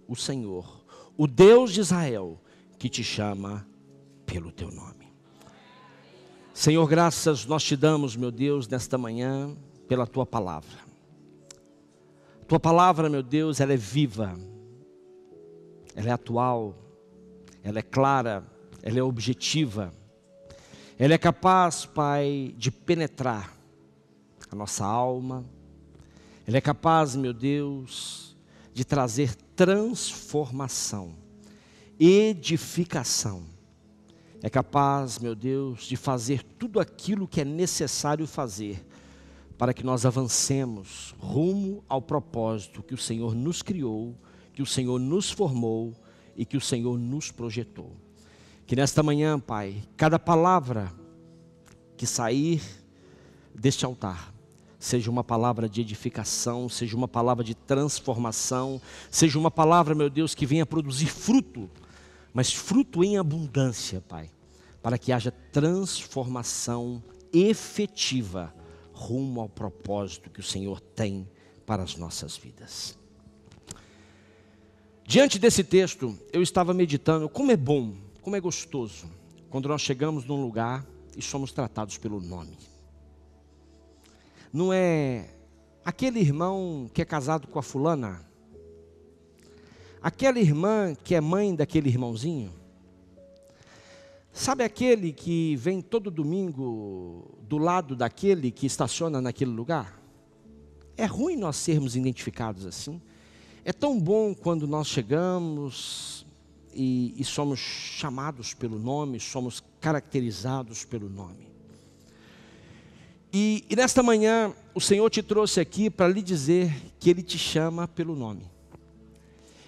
o Senhor, o Deus de Israel, que te chama pelo teu nome. Senhor, graças nós te damos, meu Deus, nesta manhã, pela tua palavra. Tua palavra, meu Deus, ela é viva, ela é atual, ela é clara, ela é objetiva. Ela é capaz, Pai, de penetrar a nossa alma. Ela é capaz, meu Deus, de trazer transformação, edificação. É capaz, meu Deus, de fazer tudo aquilo que é necessário fazer para que nós avancemos rumo ao propósito que o Senhor nos criou, que o Senhor nos formou e que o Senhor nos projetou. Que nesta manhã, Pai, cada palavra que sair deste altar, seja uma palavra de edificação, seja uma palavra de transformação, seja uma palavra, meu Deus, que venha produzir fruto, mas fruto em abundância, Pai, para que haja transformação efetiva rumo ao propósito que o Senhor tem para as nossas vidas. Diante desse texto, eu estava meditando como é bom, como é gostoso, quando nós chegamos num lugar e somos tratados pelo nome. Não é aquele irmão que é casado com a fulana, aquela irmã que é mãe daquele irmãozinho, sabe aquele que vem todo domingo do lado daquele que estaciona naquele lugar? É ruim nós sermos identificados assim. É tão bom quando nós chegamos e somos chamados pelo nome, somos caracterizados pelo nome. E nesta manhã, o Senhor te trouxe aqui para lhe dizer que Ele te chama pelo nome.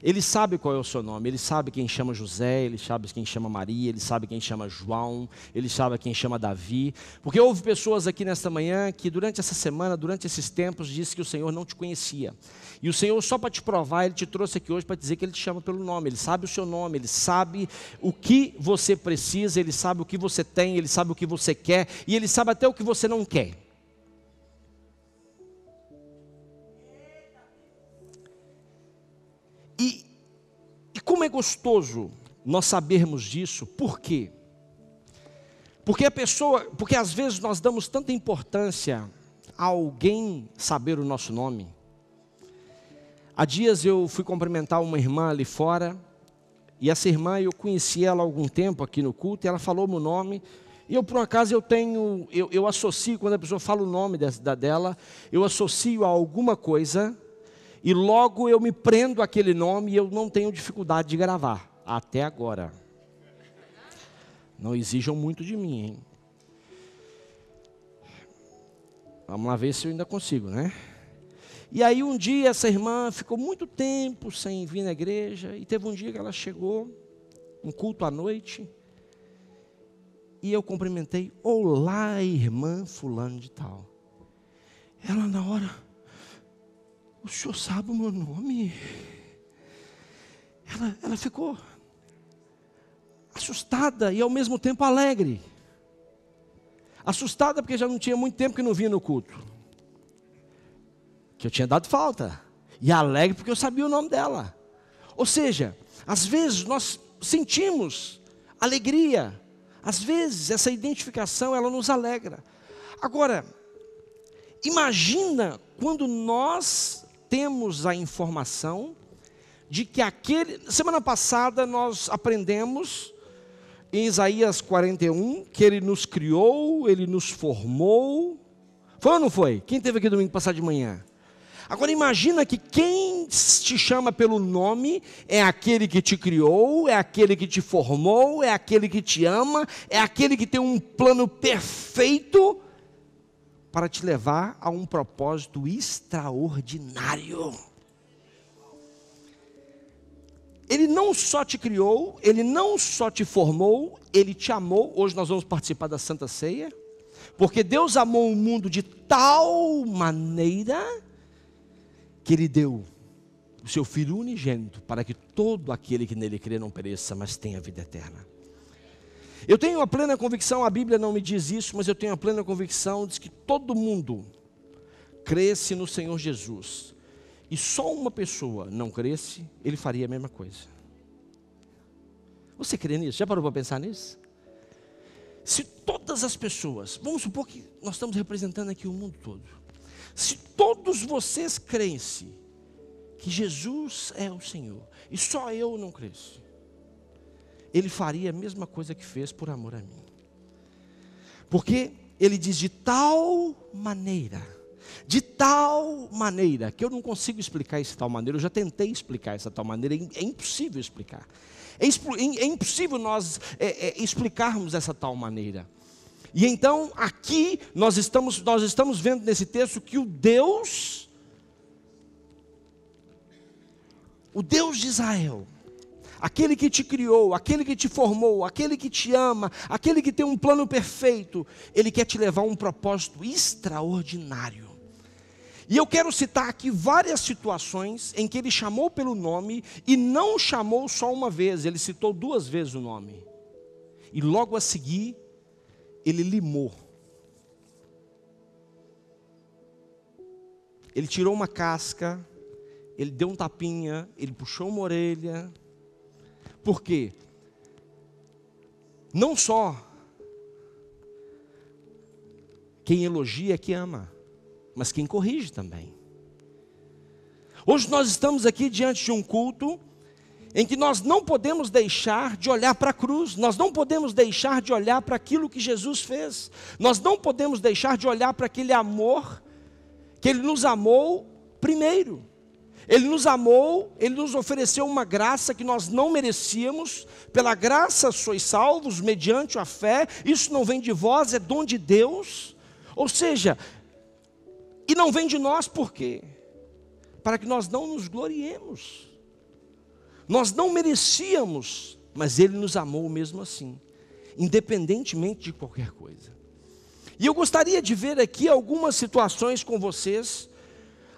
Ele sabe qual é o seu nome, Ele sabe quem chama José, Ele sabe quem chama Maria, Ele sabe quem chama João, Ele sabe quem chama Davi. Porque houve pessoas aqui nesta manhã que durante essa semana, durante esses tempos, disse que o Senhor não te conhecia. E o Senhor, só para te provar, Ele te trouxe aqui hoje para dizer que Ele te chama pelo nome. Ele sabe o seu nome, Ele sabe o que você precisa, Ele sabe o que você tem, Ele sabe o que você quer e Ele sabe até o que você não quer. E como é gostoso nós sabermos disso. Por quê? Porque às vezes nós damos tanta importância a alguém saber o nosso nome. Há dias eu fui cumprimentar uma irmã ali fora, e essa irmã eu conheci ela há algum tempo aqui no culto, e ela falou meu nome, e eu por um acaso eu associo, quando a pessoa fala o nome dela, eu associo a alguma coisa, e logo eu me prendo àquele nome e eu não tenho dificuldade de gravar, até agora. Não exijam muito de mim, hein? Vamos lá ver se eu ainda consigo, né? E aí um dia essa irmã ficou muito tempo sem vir na igreja, e teve um dia que ela chegou, um culto à noite, e eu cumprimentei, olá irmã fulano de tal. Ela na hora, o senhor sabe o meu nome? Ela ficou assustada e ao mesmo tempo alegre. Assustada porque já não tinha muito tempo que não vinha no culto, que eu tinha dado falta. E alegre porque eu sabia o nome dela. Ou seja, às vezes nós sentimos alegria. Às vezes essa identificação ela nos alegra. Agora, imagina quando nós temos a informação de que semana passada nós aprendemos em Isaías 41, que Ele nos criou, Ele nos formou. Foi ou não foi? Quem esteve aqui domingo passado de manhã? Agora imagina que quem te chama pelo nome é aquele que te criou, é aquele que te formou, é aquele que te ama, é aquele que tem um plano perfeito para te levar a um propósito extraordinário. Ele não só te criou, Ele não só te formou, Ele te amou. Hoje nós vamos participar da Santa Ceia, porque Deus amou o mundo de tal maneira que Ele deu o seu Filho unigênito, para que todo aquele que nele crê não pereça, mas tenha vida eterna. Eu tenho a plena convicção, a Bíblia não me diz isso, mas eu tenho a plena convicção de que todo mundo cresce no Senhor Jesus, e só uma pessoa não cresce, ele faria a mesma coisa. Você crê nisso? Já parou para pensar nisso? Se todas as pessoas, vamos supor que nós estamos representando aqui o mundo todo. Se todos vocês crescem que Jesus é o Senhor, e só eu não cresço, ele faria a mesma coisa que fez por amor a mim. Porque ele diz de tal maneira, que eu não consigo explicar essa tal maneira. Eu já tentei explicar essa tal maneira, é impossível explicar. É impossível nós explicarmos essa tal maneira. E então aqui nós estamos vendo nesse texto que o Deus de Israel, aquele que te criou, aquele que te formou, aquele que te ama, aquele que tem um plano perfeito, ele quer te levar a um propósito extraordinário. E eu quero citar aqui várias situações em que ele chamou pelo nome, e não chamou só uma vez, ele citou 2 vezes o nome. E logo a seguir, ele limou. Ele tirou uma casca, ele deu um tapinha, ele puxou uma orelha. Por quê? Não só quem elogia é que ama, mas quem corrige também. Hoje nós estamos aqui diante de um culto em que nós não podemos deixar de olhar para a cruz, nós não podemos deixar de olhar para aquilo que Jesus fez, nós não podemos deixar de olhar para aquele amor, que Ele nos amou primeiro. Ele nos amou, Ele nos ofereceu uma graça que nós não merecíamos. Pela graça sois salvos, mediante a fé. Isso não vem de vós, é dom de Deus. Ou seja, e não vem de nós por quê? Para que nós não nos gloriemos. Nós não merecíamos, mas Ele nos amou mesmo assim, independentemente de qualquer coisa. E eu gostaria de ver aqui algumas situações com vocês,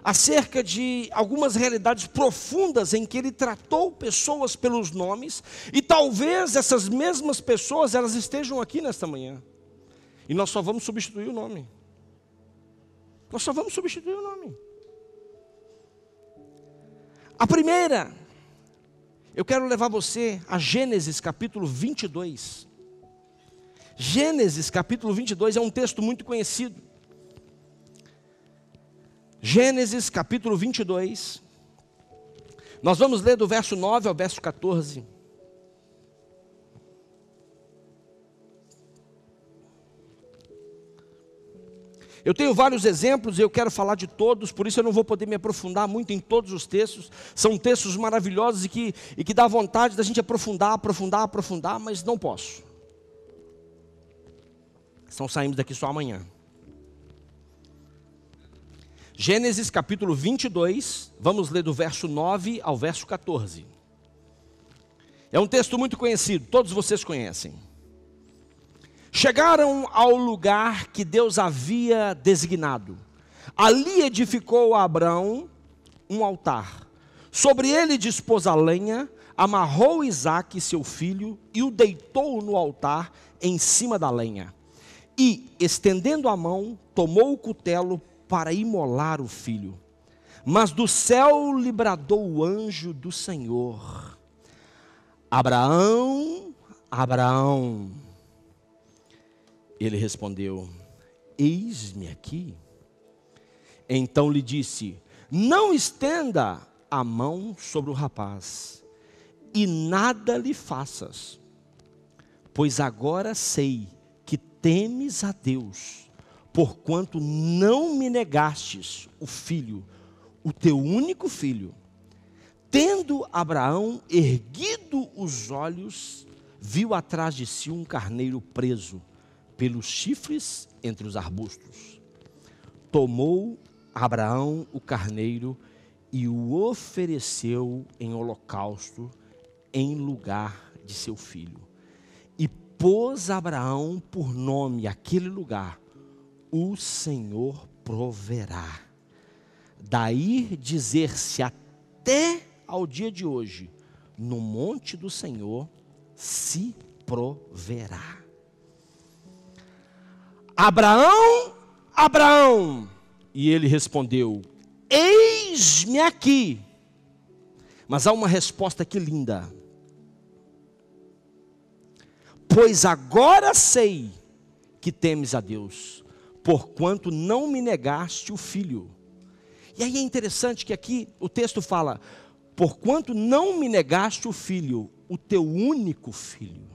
acerca de algumas realidades profundas em que ele tratou pessoas pelos nomes, e talvez essas mesmas pessoas, elas estejam aqui nesta manhã, e nós só vamos substituir o nome. Nós só vamos substituir o nome. A primeira, eu quero levar você a Gênesis capítulo 22. Gênesis capítulo 22 é um texto muito conhecido. Gênesis capítulo 22, nós vamos ler do verso 9 ao verso 14. Eu tenho vários exemplos e eu quero falar de todos, por isso eu não vou poder me aprofundar muito em todos os textos. São textos maravilhosos e que dá vontade da gente aprofundar, mas não posso. Então saímos daqui só amanhã. Gênesis capítulo 22, vamos ler do verso 9 ao verso 14. É um texto muito conhecido, todos vocês conhecem. Chegaram ao lugar que Deus havia designado. Ali edificou Abraão um altar. Sobre ele dispôs a lenha, amarrou Isaque, seu filho, e o deitou no altar em cima da lenha. E, estendendo a mão, tomou o cutelo para imolar o filho. Mas do céu lhe bradou o anjo do Senhor: Abraão, Abraão. Ele respondeu: eis-me aqui. Então lhe disse: não estenda a mão sobre o rapaz, e nada lhe faças, pois agora sei que temes a Deus, porquanto não me negastes o filho, o teu único filho. Tendo Abraão erguido os olhos, viu atrás de si um carneiro preso pelos chifres entre os arbustos. Tomou Abraão o carneiro e o ofereceu em holocausto em lugar de seu filho. E pôs Abraão por nome aquele lugar: o Senhor proverá. Daí dizer-se até ao dia de hoje: no monte do Senhor se proverá. Abraão, Abraão. E ele respondeu: eis eis-me aqui. Mas há uma resposta aqui linda. Pois agora sei que temes a Deus, porquanto não me negaste o filho. E aí é interessante que aqui o texto fala, porquanto não me negaste o filho, o teu único filho.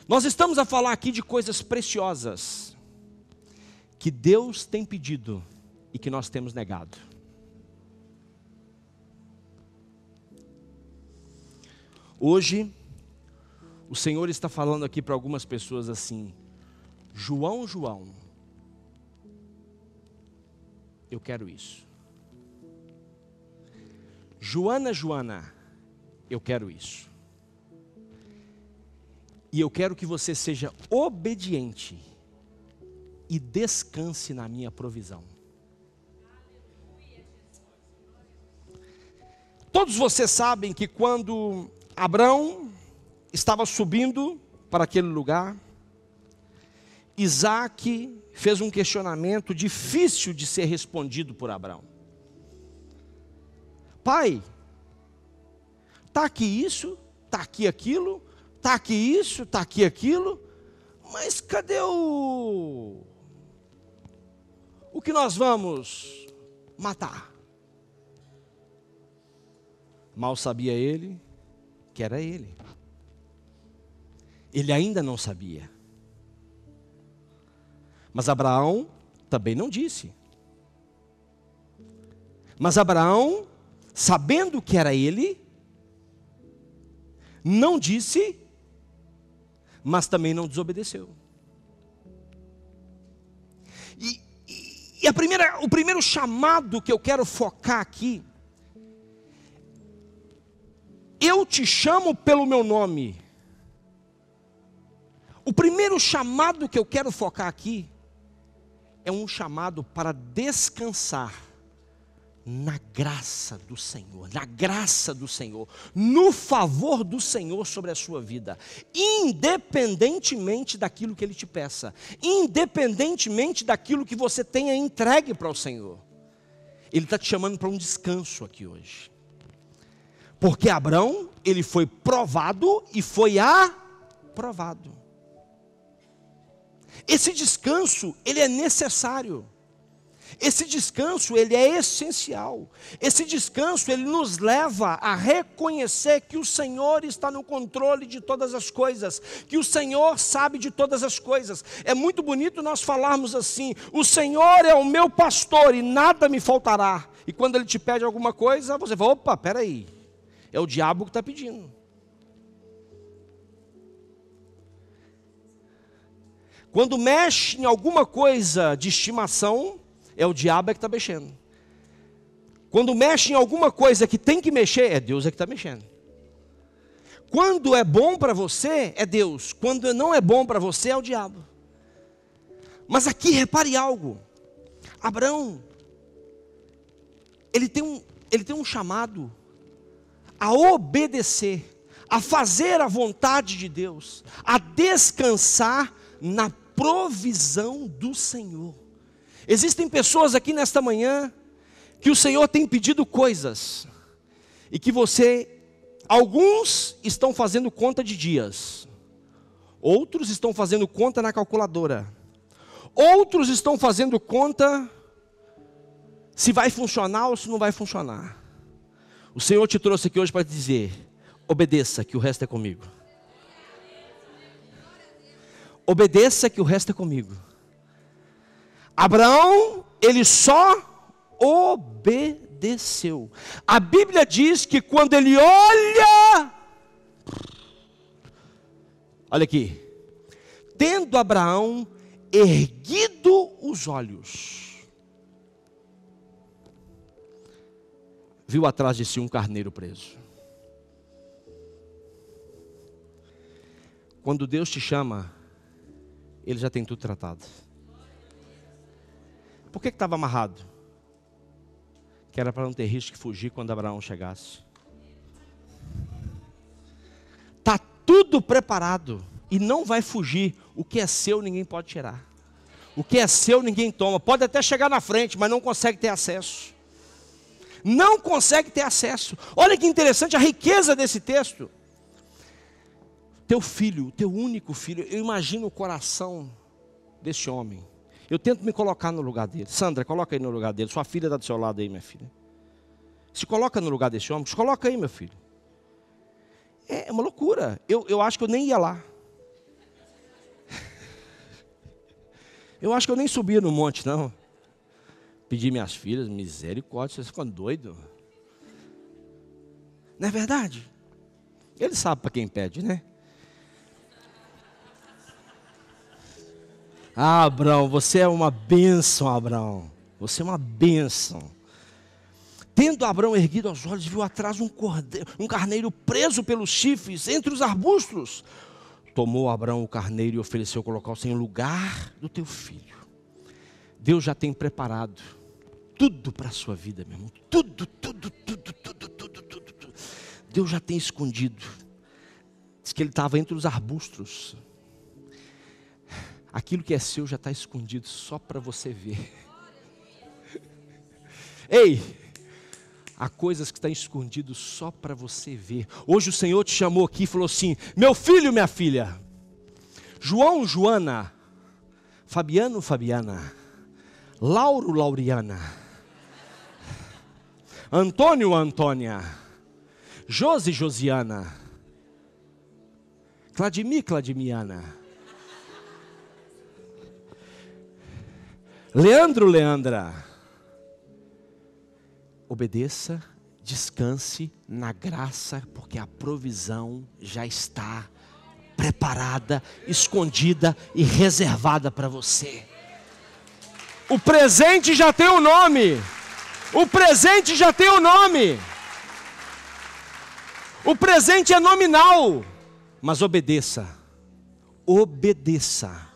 Nós estamos a falar aqui de coisas preciosas, que Deus tem pedido e que nós temos negado. Hoje, o Senhor está falando aqui para algumas pessoas assim, João, eu quero isso. Joana, eu quero isso. E eu quero que você seja obediente e descanse na minha provisão. Todos vocês sabem que quando Abraão estava subindo para aquele lugar, Isaac fez um questionamento difícil de ser respondido por Abraão. Pai, está aqui isso, está aqui aquilo, está aqui isso, está aqui aquilo, mas cadê o que nós vamos matar? Mal sabia ele que era ele. Ele ainda não sabia. Mas Abraão também não disse. Mas Abraão, sabendo que era ele, não disse, mas também não desobedeceu. E o primeiro chamado que eu quero focar aqui, eu te chamo pelo meu nome. O primeiro chamado que eu quero focar aqui, é um chamado para descansar na graça do Senhor, no favor do Senhor sobre a sua vida, independentemente daquilo que Ele te peça, independentemente daquilo que você tenha entregue para o Senhor. Ele está te chamando para um descanso aqui hoje, porque Abraão, ele foi provado e foi aprovado. Esse descanso, ele é necessário. Esse descanso, ele é essencial. Esse descanso, ele nos leva a reconhecer que o Senhor está no controle de todas as coisas, que o Senhor sabe de todas as coisas. É muito bonito nós falarmos assim, o Senhor é o meu pastor e nada me faltará. E quando Ele te pede alguma coisa, você fala, opa, peraí, é o diabo que está pedindo. Quando mexe em alguma coisa de estimação, é o diabo que está mexendo. Quando mexe em alguma coisa que tem que mexer, é Deus que está mexendo. Quando é bom para você, é Deus. Quando não é bom para você, é o diabo. Mas aqui, repare algo. Abraão, ele tem um chamado a obedecer, a fazer a vontade de Deus, a descansar na provisão do Senhor. Existem pessoas aqui nesta manhã que o Senhor tem pedido coisas e que alguns estão fazendo conta de dias, outros estão fazendo conta na calculadora, outros estão fazendo conta se vai funcionar ou se não vai funcionar. O Senhor te trouxe aqui hoje para te dizer, obedeça que o resto é comigo. Obedeça que o resto é comigo. Abraão, ele só obedeceu. A Bíblia diz que quando ele olha aqui, tendo Abraão erguido os olhos, viu atrás de si um carneiro preso. Quando Deus te chama, Ele já tem tudo tratado. Por que estava amarrado? Que era para não ter risco de fugir quando Abraão chegasse. tudo preparado e não vai fugir. O que é seu ninguém pode tirar. O que é seu ninguém toma. Pode até chegar na frente, mas não consegue ter acesso. Não consegue ter acesso. Olha que interessante a riqueza desse texto. Teu filho, teu único filho. Eu imagino o coração desse homem. Eu tento me colocar no lugar dele. Sandra, coloca aí no lugar dele. Sua filha está do seu lado aí, minha filha. Se coloca no lugar desse homem. Se coloca aí, meu filho. É uma loucura. Eu acho que eu nem ia lá. Eu acho que eu nem subia no monte, não. Pedi minhas filhas, misericórdia, vocês ficam doidos. Não é verdade? Ele sabe para quem pede, né? Ah, Abraão, você é uma bênção, Abraão. Você é uma bênção. Tendo Abraão erguido os olhos, viu atrás um carneiro preso pelos chifres entre os arbustos. Tomou Abraão o carneiro e ofereceu colocar-o em lugar do teu filho. Deus já tem preparado tudo para a sua vida, meu irmão. Tudo. Deus já tem escondido. Diz que ele estava entre os arbustos. Aquilo que é seu já está escondido só para você ver. Ei, há coisas que estão escondidas só para você ver. Hoje o Senhor te chamou aqui e falou assim: meu filho, minha filha, João, Joana, Fabiano, Fabiana, Lauro, Lauriana, Antônio, Antônia, Josi, Josiana, Cladimir, Cladimiana, Leandro, Leandra. Obedeça, descanse na graça, porque a provisão já está preparada, escondida e reservada para você. O presente já tem o nome. O presente já tem o nome. O presente é nominal. Mas obedeça. Obedeça.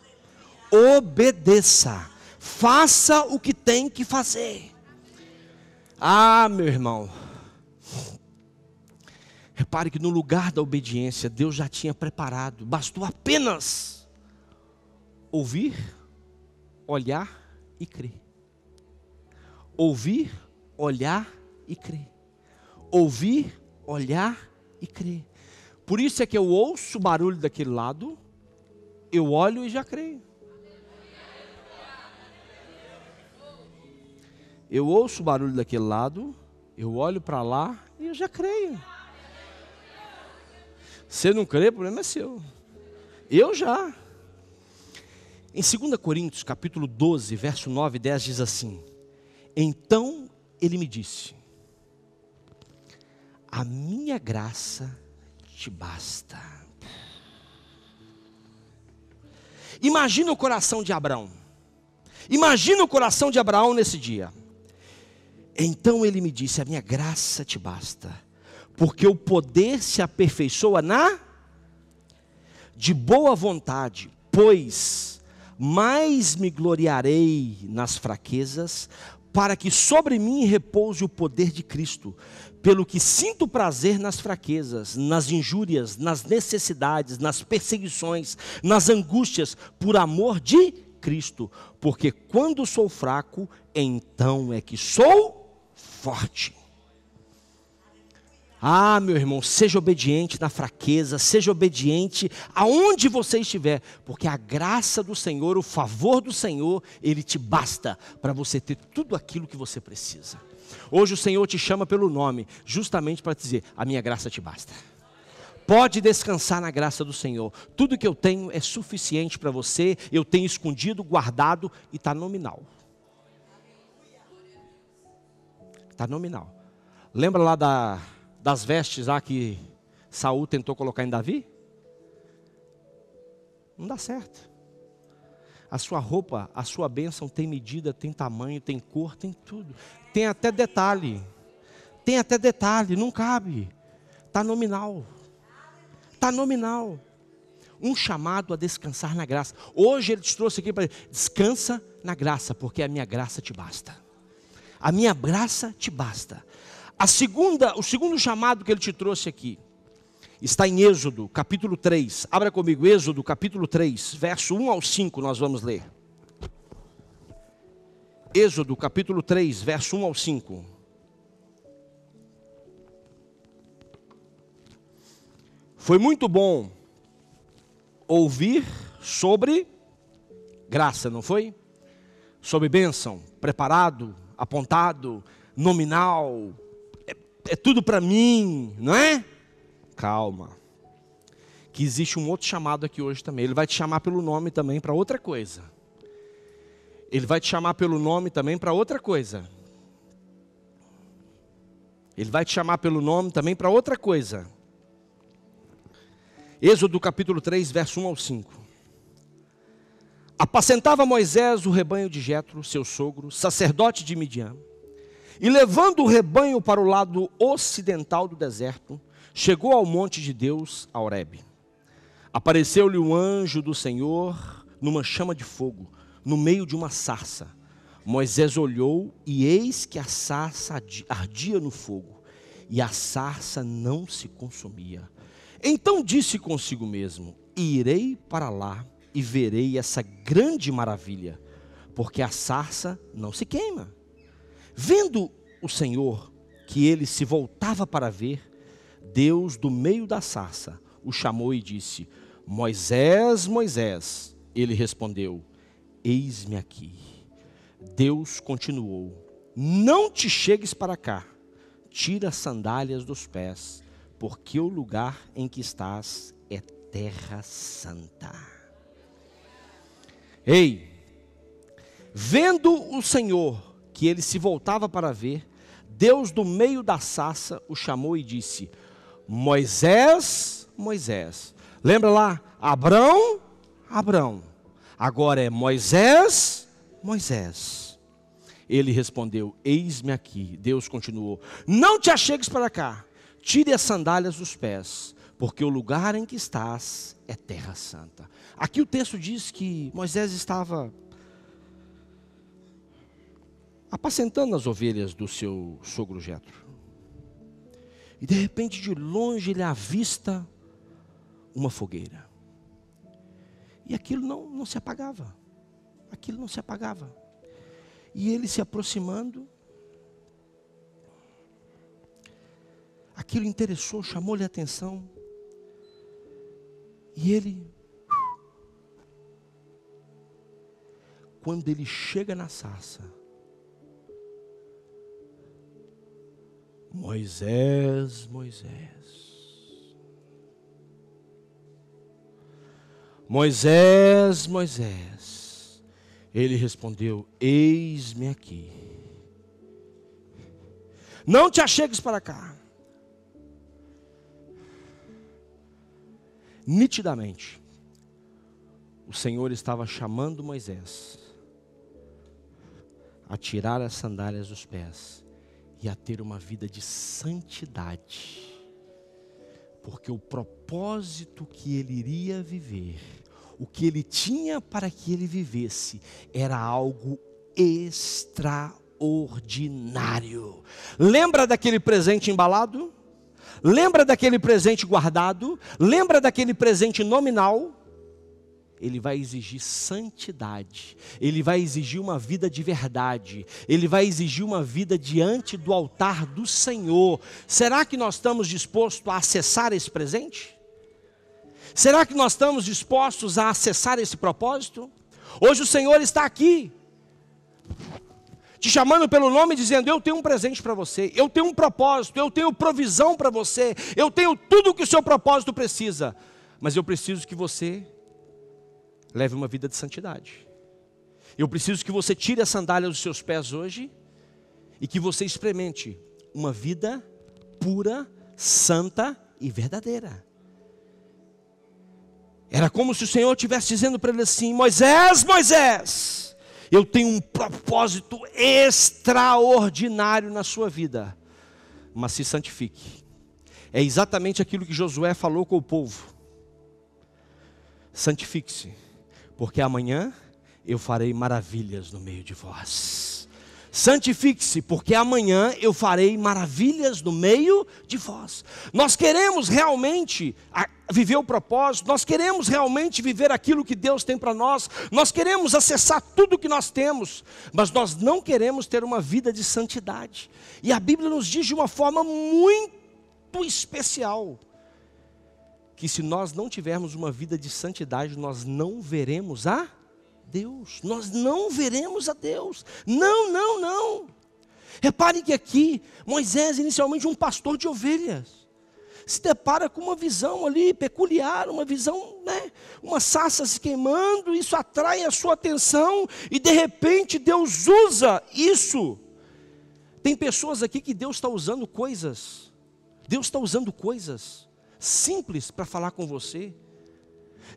Obedeça. Faça o que tem que fazer. Ah, meu irmão. Repare que no lugar da obediência, Deus já tinha preparado. Bastou apenas ouvir, olhar e crer. Ouvir, olhar e crer. Ouvir, olhar e crer. Por isso é que eu ouço o barulho daquele lado, eu olho e já creio. Eu ouço o barulho daquele lado, eu olho para lá e eu já creio. Você não crê, o problema é seu. Eu já. Em 2 Coríntios, capítulo 12, verso 9 e 10, diz assim: então ele me disse: a minha graça te basta. Imagina o coração de Abraão. Imagina o coração de Abraão nesse dia. Então ele me disse: a minha graça te basta, porque o poder se aperfeiçoa de boa vontade, pois mais me gloriarei nas fraquezas, para que sobre mim repouse o poder de Cristo. Pelo que sinto prazer nas fraquezas, nas injúrias, nas necessidades, nas perseguições, nas angústias, por amor de Cristo. Porque quando sou fraco, então é que sou forte. Ah, meu irmão, seja obediente na fraqueza, seja obediente aonde você estiver, porque a graça do Senhor, o favor do Senhor, Ele te basta para você ter tudo aquilo que você precisa. Hoje o Senhor te chama pelo nome, justamente para te dizer: a minha graça te basta. Pode descansar na graça do Senhor. Tudo que eu tenho é suficiente para você, eu tenho escondido, guardado e está nominal. Está nominal. Lembra lá das vestes lá que Saul tentou colocar em Davi? Não dá certo. A sua roupa, a sua bênção tem medida, tem tamanho, tem cor, tem tudo. Tem até detalhe. Tem até detalhe, não cabe. Está nominal. Está nominal. Um chamado a descansar na graça. Hoje ele te trouxe aqui para dizer: descansa na graça, porque a minha graça te basta. A minha graça te basta. O segundo chamado que ele te trouxe aqui está em Êxodo, capítulo 3. Abra comigo, Êxodo, capítulo 3, verso 1 ao 5, nós vamos ler. Êxodo capítulo 3, verso 1 ao 5. Foi muito bom ouvir sobre graça, não foi? Sobre bênção, preparado, apontado, nominal, é tudo para mim, não é? Calma, que existe um outro chamado aqui hoje também. Ele vai te chamar pelo nome também para outra coisa. Ele vai te chamar pelo nome também para outra coisa. Ele vai te chamar pelo nome também para outra coisa. Êxodo capítulo 3, verso 1 ao 5. Apacentava Moisés o rebanho de Jetro, seu sogro, sacerdote de Midian, e levando o rebanho para o lado ocidental do deserto, chegou ao monte de Deus, a Horebe. Apareceu-lhe um anjo do Senhor numa chama de fogo, no meio de uma sarça. Moisés olhou e eis que a sarça ardia no fogo, e a sarça não se consumia. Então disse consigo mesmo: irei para lá e verei essa grande maravilha, porque a sarça não se queima. Vendo o Senhor que ele se voltava para ver, Deus do meio da sarça o chamou e disse: Moisés, Moisés. Ele respondeu: eis-me aqui. Deus continuou: não te chegues para cá, tira as sandálias dos pés, porque o lugar em que estás é terra santa. Ei, vendo o Senhor que ele se voltava para ver, Deus do meio da sarça o chamou e disse: Moisés, Moisés. Lembra lá? Abrão, Abrão. Agora é Moisés, Moisés. Ele respondeu: eis-me aqui. Deus continuou: não te achegues para cá, tire as sandálias dos pés, porque o lugar em que estás é terra santa. Aqui o texto diz que Moisés estava apacentando as ovelhas do seu sogro Jetro. E de repente, de longe, ele avista uma fogueira. E aquilo não se apagava. Aquilo não se apagava. E ele se aproximando, aquilo interessou, chamou-lhe a atenção. E ele, quando ele chega na sarça, Moisés, Moisés. Moisés, Moisés. Ele respondeu: eis-me aqui. Não te achegues para cá. Nitidamente, o Senhor estava chamando Moisés a tirar as sandálias dos pés e a ter uma vida de santidade, porque o propósito que ele iria viver, o que ele tinha para que ele vivesse, era algo extraordinário. Lembra daquele presente embalado? Lembra daquele presente guardado? Lembra daquele presente nominal? Ele vai exigir santidade, ele vai exigir uma vida de verdade, ele vai exigir uma vida diante do altar do Senhor. Será que nós estamos dispostos a acessar esse presente? Será que nós estamos dispostos a acessar esse propósito? Hoje o Senhor está aqui, te chamando pelo nome, dizendo: eu tenho um presente para você, eu tenho um propósito, eu tenho provisão para você, eu tenho tudo o que o seu propósito precisa, mas eu preciso que você leve uma vida de santidade. Eu preciso que você tire a sandália dos seus pés hoje e que você experimente uma vida pura, santa e verdadeira. Era como se o Senhor estivesse dizendo para ele assim: Moisés, Moisés, eu tenho um propósito extraordinário na sua vida, mas se santifique. É exatamente aquilo que Josué falou com o povo: santifique-se, porque amanhã eu farei maravilhas no meio de vós. santifique-se, porque amanhã eu farei maravilhas no meio de vós. Nós queremos realmente viver o propósito, nós queremos realmente viver aquilo que Deus tem para nós, nós queremos acessar tudo que nós temos, mas nós não queremos ter uma vida de santidade. E a Bíblia nos diz de uma forma muito especial, que se nós não tivermos uma vida de santidade, nós não veremos a Deus, nós não veremos a Deus, não. Repare que aqui, Moisés, inicialmente um pastor de ovelhas, se depara com uma visão ali peculiar, uma visão, uma sarça se queimando, isso atrai a sua atenção, e de repente Deus usa isso. Tem pessoas aqui que Deus está usando coisas simples para falar com você.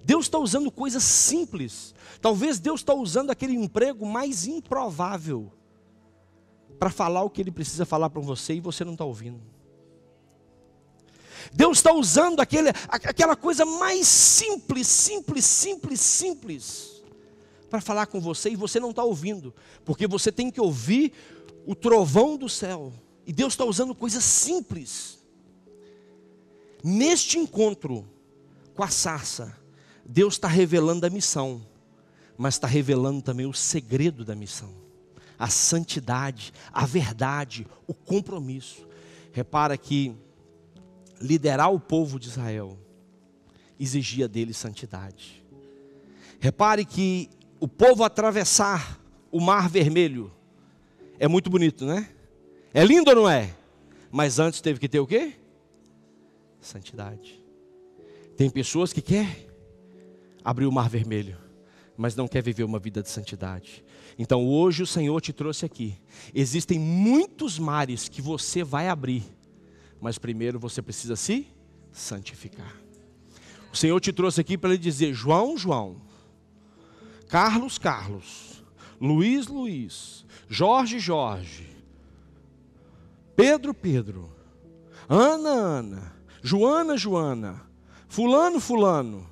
Deus está usando coisas simples. Talvez Deus está usando aquele emprego mais improvável para falar o que Ele precisa falar para você e você não está ouvindo. Deus está usando aquela coisa mais simples para falar com você e você não está ouvindo, porque você tem que ouvir o trovão do céu. E Deus está usando coisas simples. Neste encontro com a sarça, Deus está revelando a missão, mas está revelando também o segredo da missão, a santidade, a verdade, o compromisso. Repara que liderar o povo de Israel exigia dele santidade. Repare que o povo atravessar o Mar Vermelho é muito bonito, né? É lindo ou não é? Mas antes teve que ter o quê? Santidade. Tem pessoas que querem abrir o Mar Vermelho, mas não quer viver uma vida de santidade. Então hoje o Senhor te trouxe aqui. Existem muitos mares que você vai abrir, mas primeiro você precisa se santificar. O Senhor te trouxe aqui para lhe dizer: João, João, Carlos, Carlos, Luiz, Luiz, Jorge, Jorge, Pedro, Pedro, Ana, Ana, Joana, Joana, fulano, fulano,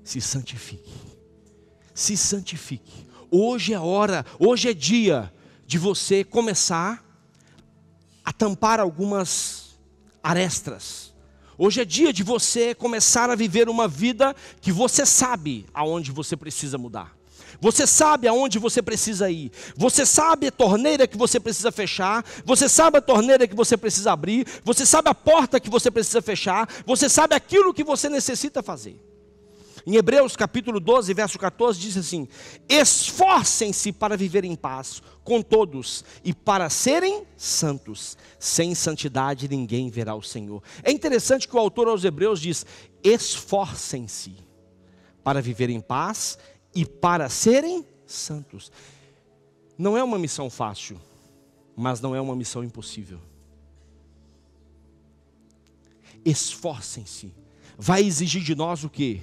se santifique, se santifique. Hoje é hora, hoje é dia de você começar a tampar algumas arestas. Hoje é dia de você começar a viver uma vida que você sabe aonde você precisa mudar. Você sabe aonde você precisa ir. Você sabe a torneira que você precisa fechar. Você sabe a torneira que você precisa abrir. Você sabe a porta que você precisa fechar. Você sabe aquilo que você necessita fazer. Em Hebreus capítulo 12, verso 14, diz assim: esforcem-se para viver em paz com todos e para serem santos. Sem santidade ninguém verá o Senhor. É interessante que o autor aos Hebreus diz: esforcem-se para viver em paz e para serem santos. Não é uma missão fácil, mas não é uma missão impossível. Esforcem-se. Vai exigir de nós o quê?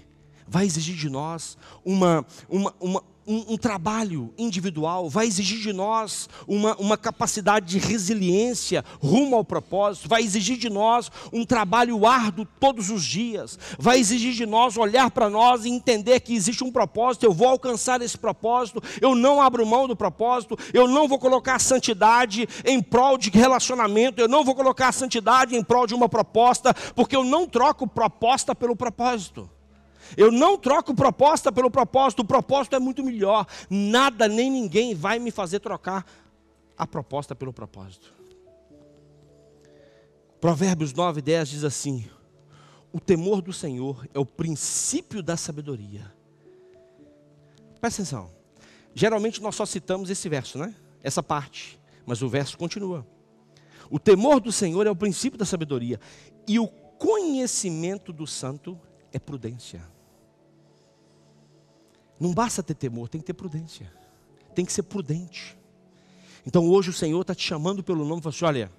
Vai exigir de nós um trabalho individual, vai exigir de nós uma capacidade de resiliência rumo ao propósito, vai exigir de nós um trabalho árduo todos os dias, vai exigir de nós olhar para nós e entender que existe um propósito. Eu vou alcançar esse propósito, eu não abro mão do propósito, eu não vou colocar a santidade em prol de relacionamento, eu não vou colocar a santidade em prol de uma proposta, porque eu não troco proposta pelo propósito. Eu não troco proposta pelo propósito, o propósito é muito melhor. Nada nem ninguém vai me fazer trocar a proposta pelo propósito. Provérbios 9:10 diz assim: o temor do Senhor é o princípio da sabedoria. Presta atenção. Geralmente nós só citamos esse verso, né? Essa parte, mas o verso continua. O temor do Senhor é o princípio da sabedoria, e o conhecimento do santo é prudência. Não basta ter temor, tem que ter prudência. Tem que ser prudente. Então hoje o Senhor está te chamando pelo nome e fala assim: olha,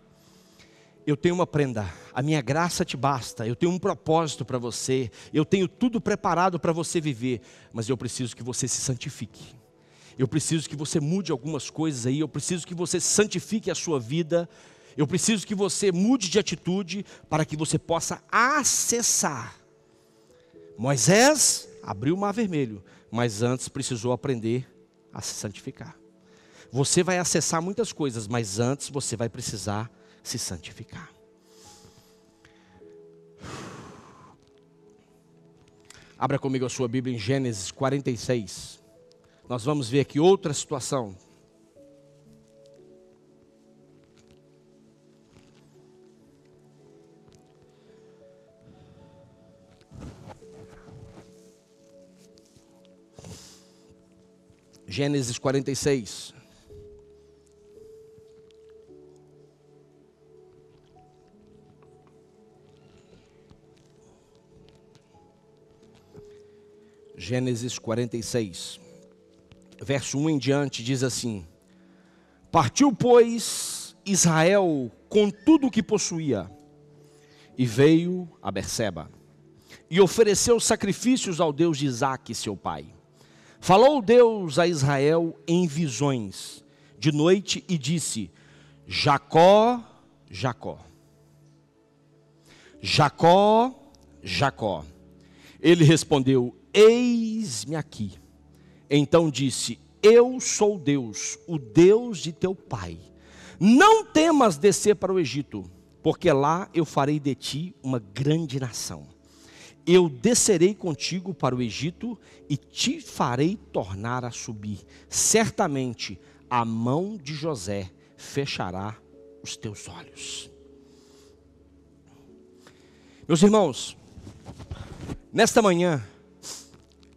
eu tenho uma prenda, a minha graça te basta, eu tenho um propósito para você, eu tenho tudo preparado para você viver, mas eu preciso que você se santifique. Eu preciso que você mude algumas coisas aí, eu preciso que você santifique a sua vida, eu preciso que você mude de atitude para que você possa acessar. Moisés abriu o Mar Vermelho, mas antes precisou aprender a se santificar. Você vai acessar muitas coisas, mas antes você vai precisar se santificar. Abra comigo a sua Bíblia em Gênesis 46. Nós vamos ver aqui outra situação. Gênesis 46. Gênesis 46, verso 1 em diante, diz assim: Partiu, pois, Israel com tudo o que possuía, e veio a Berseba, e ofereceu sacrifícios ao Deus de Isaque, seu pai. Falou Deus a Israel em visões de noite e disse: Jacó, Jacó. Jacó, Jacó. Ele respondeu: Eis-me aqui. Então disse: Eu sou Deus, o Deus de teu pai. Não temas descer para o Egito, porque lá eu farei de ti uma grande nação. Eu descerei contigo para o Egito e te farei tornar a subir. Certamente a mão de José fechará os teus olhos. Meus irmãos, nesta manhã,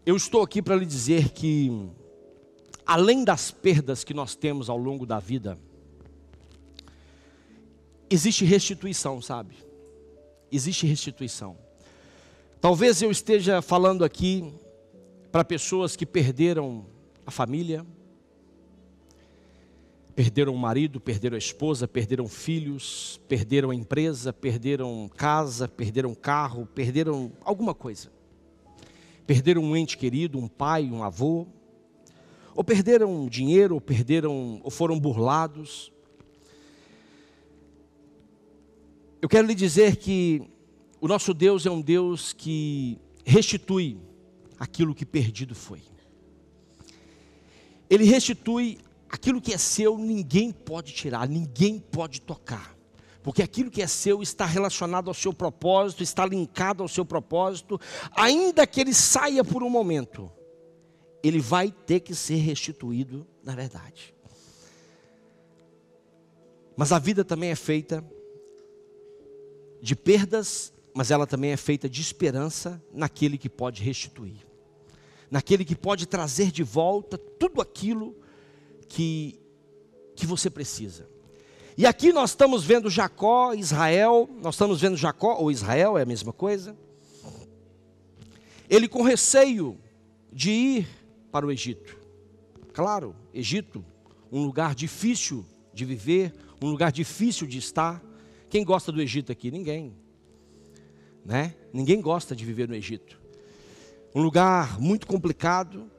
eu estou aqui para lhe dizer que, além das perdas que nós temos ao longo da vida, existe restituição, sabe? Existe restituição. Talvez eu esteja falando aqui para pessoas que perderam a família, perderam o marido, perderam a esposa, perderam filhos, perderam a empresa, perderam casa, perderam carro, perderam alguma coisa. Perderam um ente querido, um pai, um avô, ou perderam dinheiro, ou foram burlados. Eu quero lhe dizer que o nosso Deus é um Deus que restitui aquilo que perdido foi. Ele restitui aquilo que é seu, ninguém pode tirar, ninguém pode tocar. Porque aquilo que é seu está relacionado ao seu propósito, está linkado ao seu propósito. Ainda que ele saia por um momento, ele vai ter que ser restituído na verdade. Mas a vida também é feita de perdas, mas ela também é feita de esperança naquele que pode restituir. Naquele que pode trazer de volta tudo aquilo que você precisa. E aqui nós estamos vendo Jacó, Israel, nós estamos vendo Jacó, ou Israel, é a mesma coisa. Ele com receio de ir para o Egito. Claro, Egito, um lugar difícil de viver, um lugar difícil de estar. Quem gosta do Egito aqui? Ninguém. Né? Ninguém gosta de viver no Egito. Um lugar muito complicado.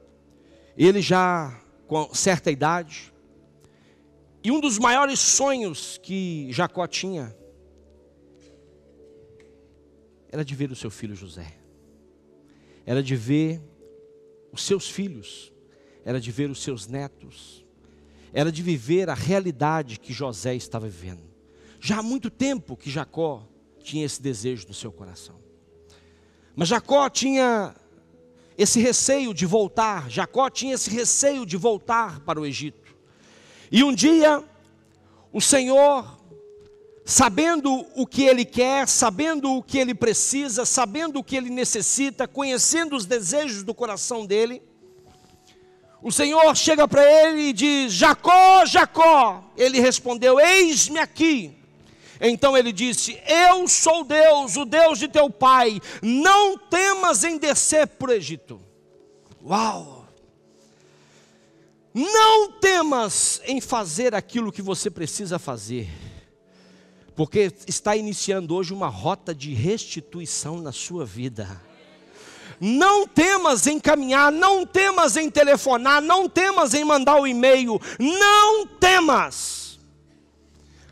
Ele já com certa idade. E um dos maiores sonhos que Jacó tinha era de ver o seu filho José. Era de ver os seus filhos. Era de ver os seus netos. Era de viver a realidade que José estava vivendo. Já há muito tempo que Jacó tinha esse desejo no seu coração. Mas Jacó tinha esse receio de voltar. Jacó tinha esse receio de voltar para o Egito. E um dia, o Senhor, sabendo o que Ele quer, sabendo o que Ele precisa, sabendo o que Ele necessita, conhecendo os desejos do coração dele, o Senhor chega para ele e diz: Jacó, Jacó. Ele respondeu: eis-me aqui. Então ele disse: eu sou Deus, o Deus de teu pai, não temas em descer para o Egito. Uau! Não temas em fazer aquilo que você precisa fazer, porque está iniciando hoje uma rota de restituição na sua vida. Não temas em caminhar, não temas em telefonar, não temas em mandar o e-mail, não temas,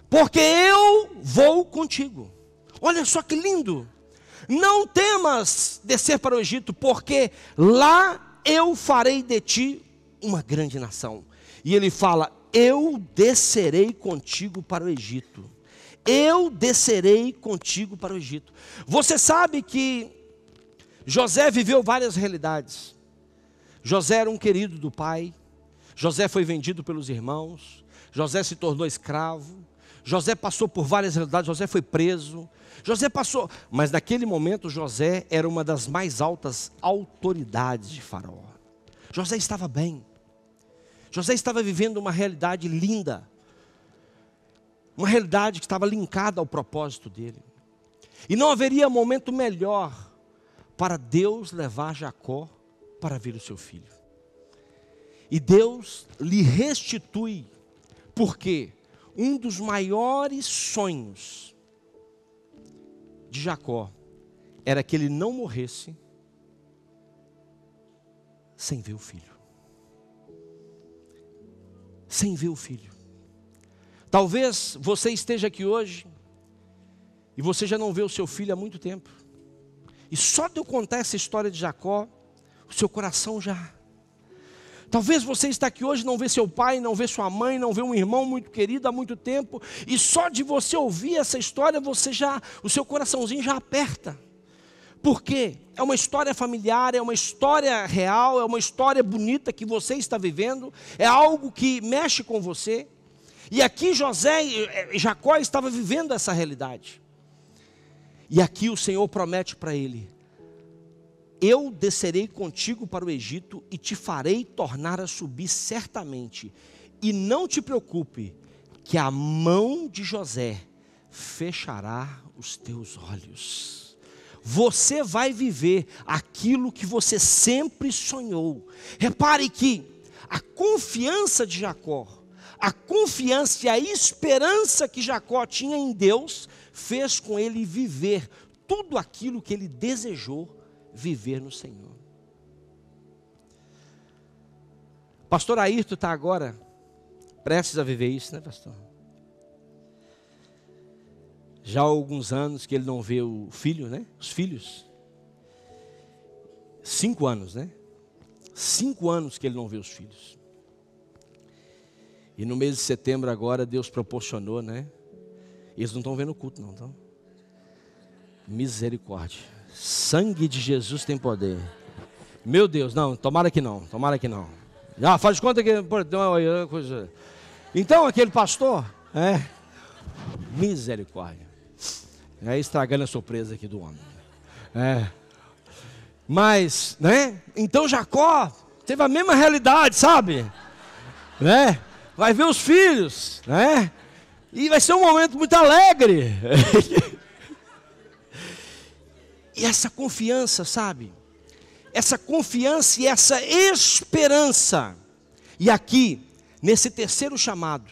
porque eu vou contigo. Olha só que lindo. Não temas descer para o Egito, porque lá eu farei de ti uma grande nação. E ele fala: eu descerei contigo para o Egito. Eu descerei contigo para o Egito. Você sabe que José viveu várias realidades. José era um querido do pai. José foi vendido pelos irmãos. José se tornou escravo. José passou por várias realidades. José foi preso. José passou, mas naquele momento José era uma das mais altas autoridades de Faraó. José estava bem. José estava vivendo uma realidade linda. Uma realidade que estava linkada ao propósito dele. E não haveria momento melhor para Deus levar Jacó para ver o seu filho. E Deus lhe restitui, porque um dos maiores sonhos de Jacó era que ele não morresse sem ver o filho. Sem ver o filho. Talvez você esteja aqui hoje e você já não vê o seu filho há muito tempo. E só de eu contar essa história de Jacó, o seu coração já... Talvez você está aqui hoje e não vê seu pai, não vê sua mãe, não vê um irmão muito querido há muito tempo. E só de você ouvir essa história, o seu coraçãozinho já aperta. Por quê? É uma história familiar, é uma história real, é uma história bonita que você está vivendo. É algo que mexe com você. E aqui Jacó estava vivendo essa realidade. E aqui o Senhor promete para ele: eu descerei contigo para o Egito e te farei tornar a subir certamente. E não te preocupe, que a mão de José fechará os teus olhos. Você vai viver aquilo que você sempre sonhou. Repare que a confiança de Jacó, a confiança e a esperança que Jacó tinha em Deus, fez com ele viver tudo aquilo que ele desejou viver no Senhor. Pastor Ayrton está agora prestes a viver isso, né, pastor? Já há alguns anos que ele não vê o filho, né? Os filhos. 5 anos, né? 5 anos que ele não vê os filhos. E no mês de setembro agora Deus proporcionou, né? Eles não estão vendo o culto, não estão? Misericórdia. Sangue de Jesus tem poder. Meu Deus, não, tomara que não, tomara que não. Já faz de conta que... Então aquele pastor, misericórdia. Estragando a surpresa aqui do homem. Mas, né? Então Jacó teve a mesma realidade, sabe? Né? Vai ver os filhos, né? E vai ser um momento muito alegre. E essa confiança, sabe? Essa confiança e essa esperança. E aqui, nesse terceiro chamado,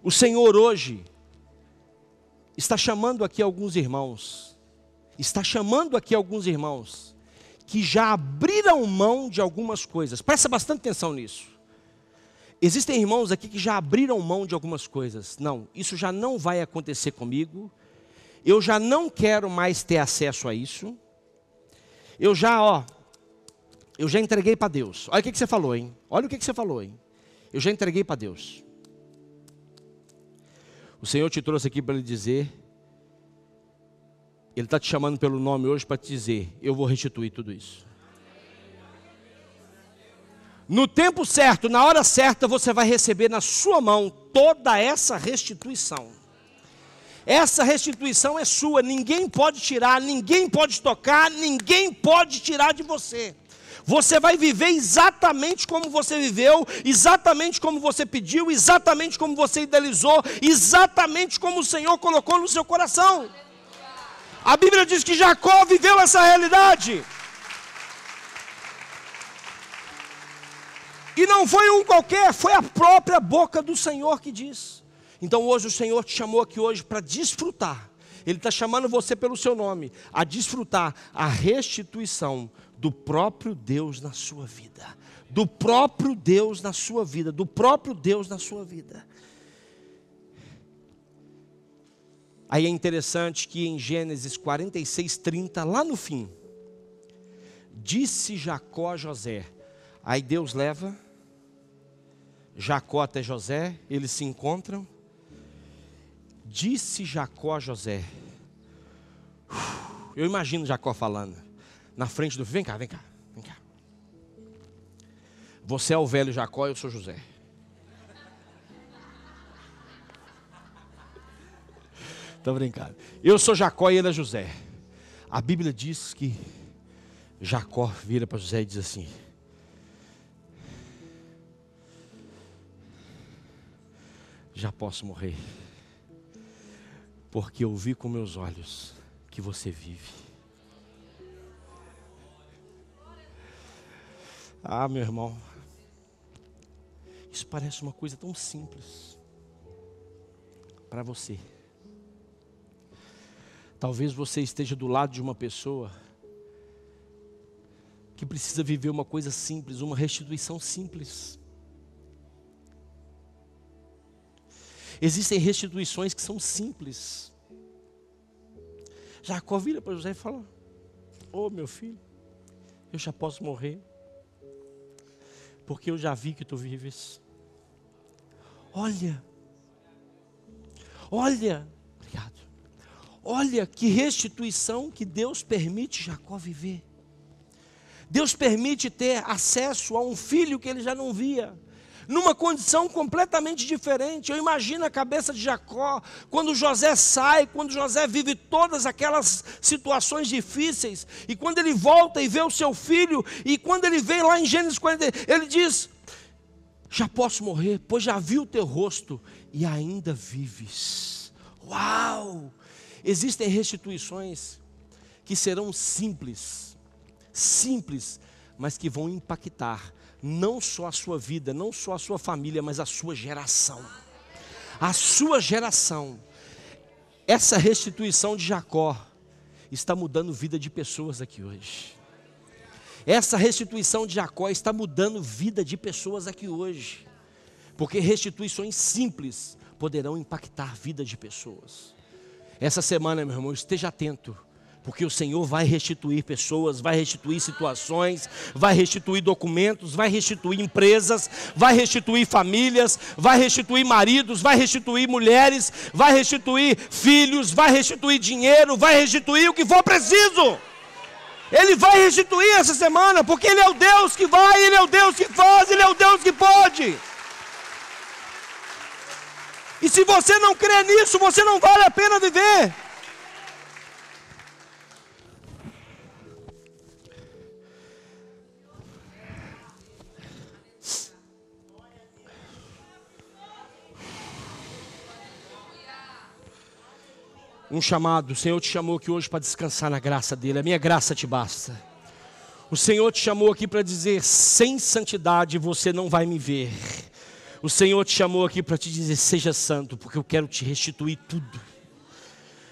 o Senhor hoje está chamando aqui alguns irmãos. Está chamando aqui alguns irmãos que já abriram mão de algumas coisas. Presta bastante atenção nisso. Existem irmãos aqui que já abriram mão de algumas coisas. Não, isso já não vai acontecer comigo. Eu já não quero mais ter acesso a isso. Eu já entreguei para Deus. Olha o que você falou, hein? Olha o que você falou, hein? Eu já entreguei para Deus. O Senhor te trouxe aqui para lhe dizer, Ele está te chamando pelo nome hoje para te dizer: eu vou restituir tudo isso. No tempo certo, na hora certa, você vai receber na sua mão toda essa restituição. Essa restituição é sua, ninguém pode tirar, ninguém pode tocar, ninguém pode tirar de você. Você vai viver exatamente como você viveu, exatamente como você pediu, exatamente como você idealizou, exatamente como o Senhor colocou no seu coração. A Bíblia diz que Jacó viveu essa realidade. E não foi um qualquer, foi a própria boca do Senhor que diz. Então hoje o Senhor te chamou aqui hoje para desfrutar. Ele está chamando você pelo seu nome, a desfrutar a restituição do próprio Deus na sua vida. Do próprio Deus na sua vida. Do próprio Deus na sua vida. Aí é interessante que em Gênesis 46:30, lá no fim, disse Jacó a José. Aí Deus leva Jacó até José, eles se encontram. Disse Jacó a José, eu imagino Jacó falando, na frente do filho, vem cá, vem cá, vem cá. Você é o velho Jacó, eu sou José. Estou brincando. Eu sou Jacó e ele é José. A Bíblia diz que Jacó vira para José e diz assim, já posso morrer, porque eu vi com meus olhos que você vive. Ah, meu irmão, isso parece uma coisa tão simples para você. Talvez você esteja do lado de uma pessoa que precisa viver uma coisa simples, uma restituição simples. Existem restituições que são simples. Jacó vira para José e fala, ô meu filho, eu já posso morrer, porque eu já vi que tu vives. Olha, obrigado. Olha que restituição que Deus permite Jacó viver. Deus permite ter acesso a um filho que ele já não via, numa condição completamente diferente. Eu imagino a cabeça de Jacó, quando José sai, quando José vive todas aquelas situações difíceis, e quando ele volta e vê o seu filho, e quando ele vem lá em Gênesis 40, ele diz, já posso morrer, pois já vi o teu rosto, e ainda vives. Uau! Existem restituições que serão simples, mas que vão impactar não só a sua vida, não só a sua família, mas a sua geração. A sua geração. Essa restituição de Jacó está mudando a vida de pessoas aqui hoje. Essa restituição de Jacó está mudando a vida de pessoas aqui hoje. Porque restituições simples poderão impactar a vida de pessoas. Essa semana, meu irmão, esteja atento. Porque o Senhor vai restituir pessoas, vai restituir situações, vai restituir documentos, vai restituir empresas, vai restituir famílias, vai restituir maridos, vai restituir mulheres, vai restituir filhos, vai restituir dinheiro, vai restituir o que for preciso. Ele vai restituir essa semana, porque Ele é o Deus que vai, Ele é o Deus que faz, Ele é o Deus que pode. E se você não crê nisso, você não vale a pena viver. Um chamado, o Senhor te chamou aqui hoje para descansar na graça dEle, a minha graça te basta. O Senhor te chamou aqui para dizer, sem santidade você não vai me ver. O Senhor te chamou aqui para te dizer, seja santo, porque eu quero te restituir tudo.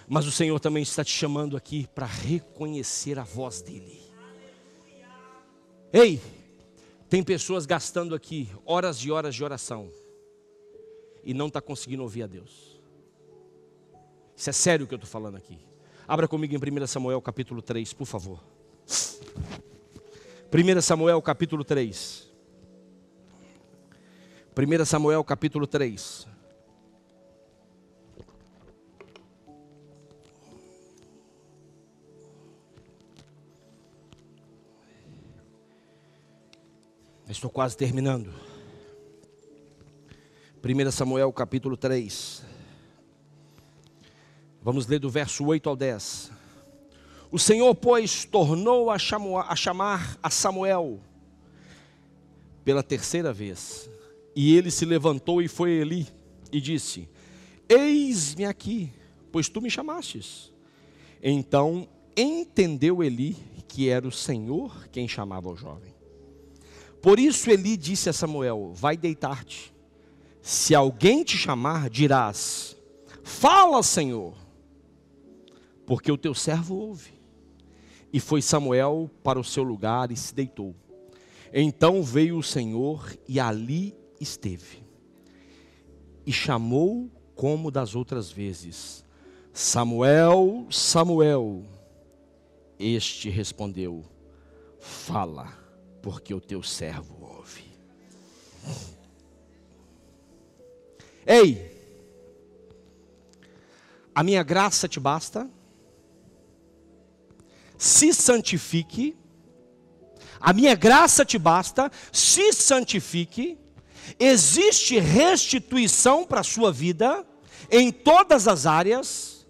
Mas o Senhor também está te chamando aqui para reconhecer a voz dEle. Ei, tem pessoas gastando aqui horas de oração e não está conseguindo ouvir a Deus. Isso é sério o que eu estou falando aqui. Abra comigo em 1 Samuel capítulo 3, por favor. 1 Samuel capítulo 3. 1 Samuel capítulo 3. Estou quase terminando. 1 Samuel capítulo 3. Vamos ler do verso 8 ao 10. O Senhor, pois, tornou a chamar a Samuel pela terceira vez. E ele se levantou e foi a Eli e disse, eis-me aqui, pois tu me chamastes. Então entendeu Eli que era o Senhor quem chamava o jovem. Por isso Eli disse a Samuel, vai deitar-te. Se alguém te chamar, dirás, fala, Senhor, porque o teu servo ouve. E foi Samuel para o seu lugar e se deitou. Então veio o Senhor e ali esteve. E chamou como das outras vezes, Samuel, Samuel. Este respondeu, fala, porque o teu servo ouve. Ei, a minha graça te basta, se santifique, a minha graça te basta, se santifique, existe restituição para a sua vida, em todas as áreas,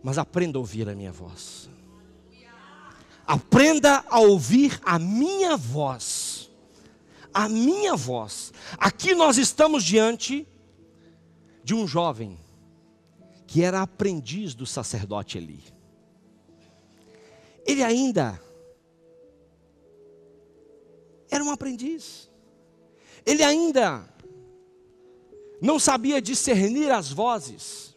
mas aprenda a ouvir a minha voz, aprenda a ouvir a minha voz, a minha voz. Aqui nós estamos diante de um jovem, que era aprendiz do sacerdote Eli. Ele ainda era um aprendiz, ele ainda não sabia discernir as vozes.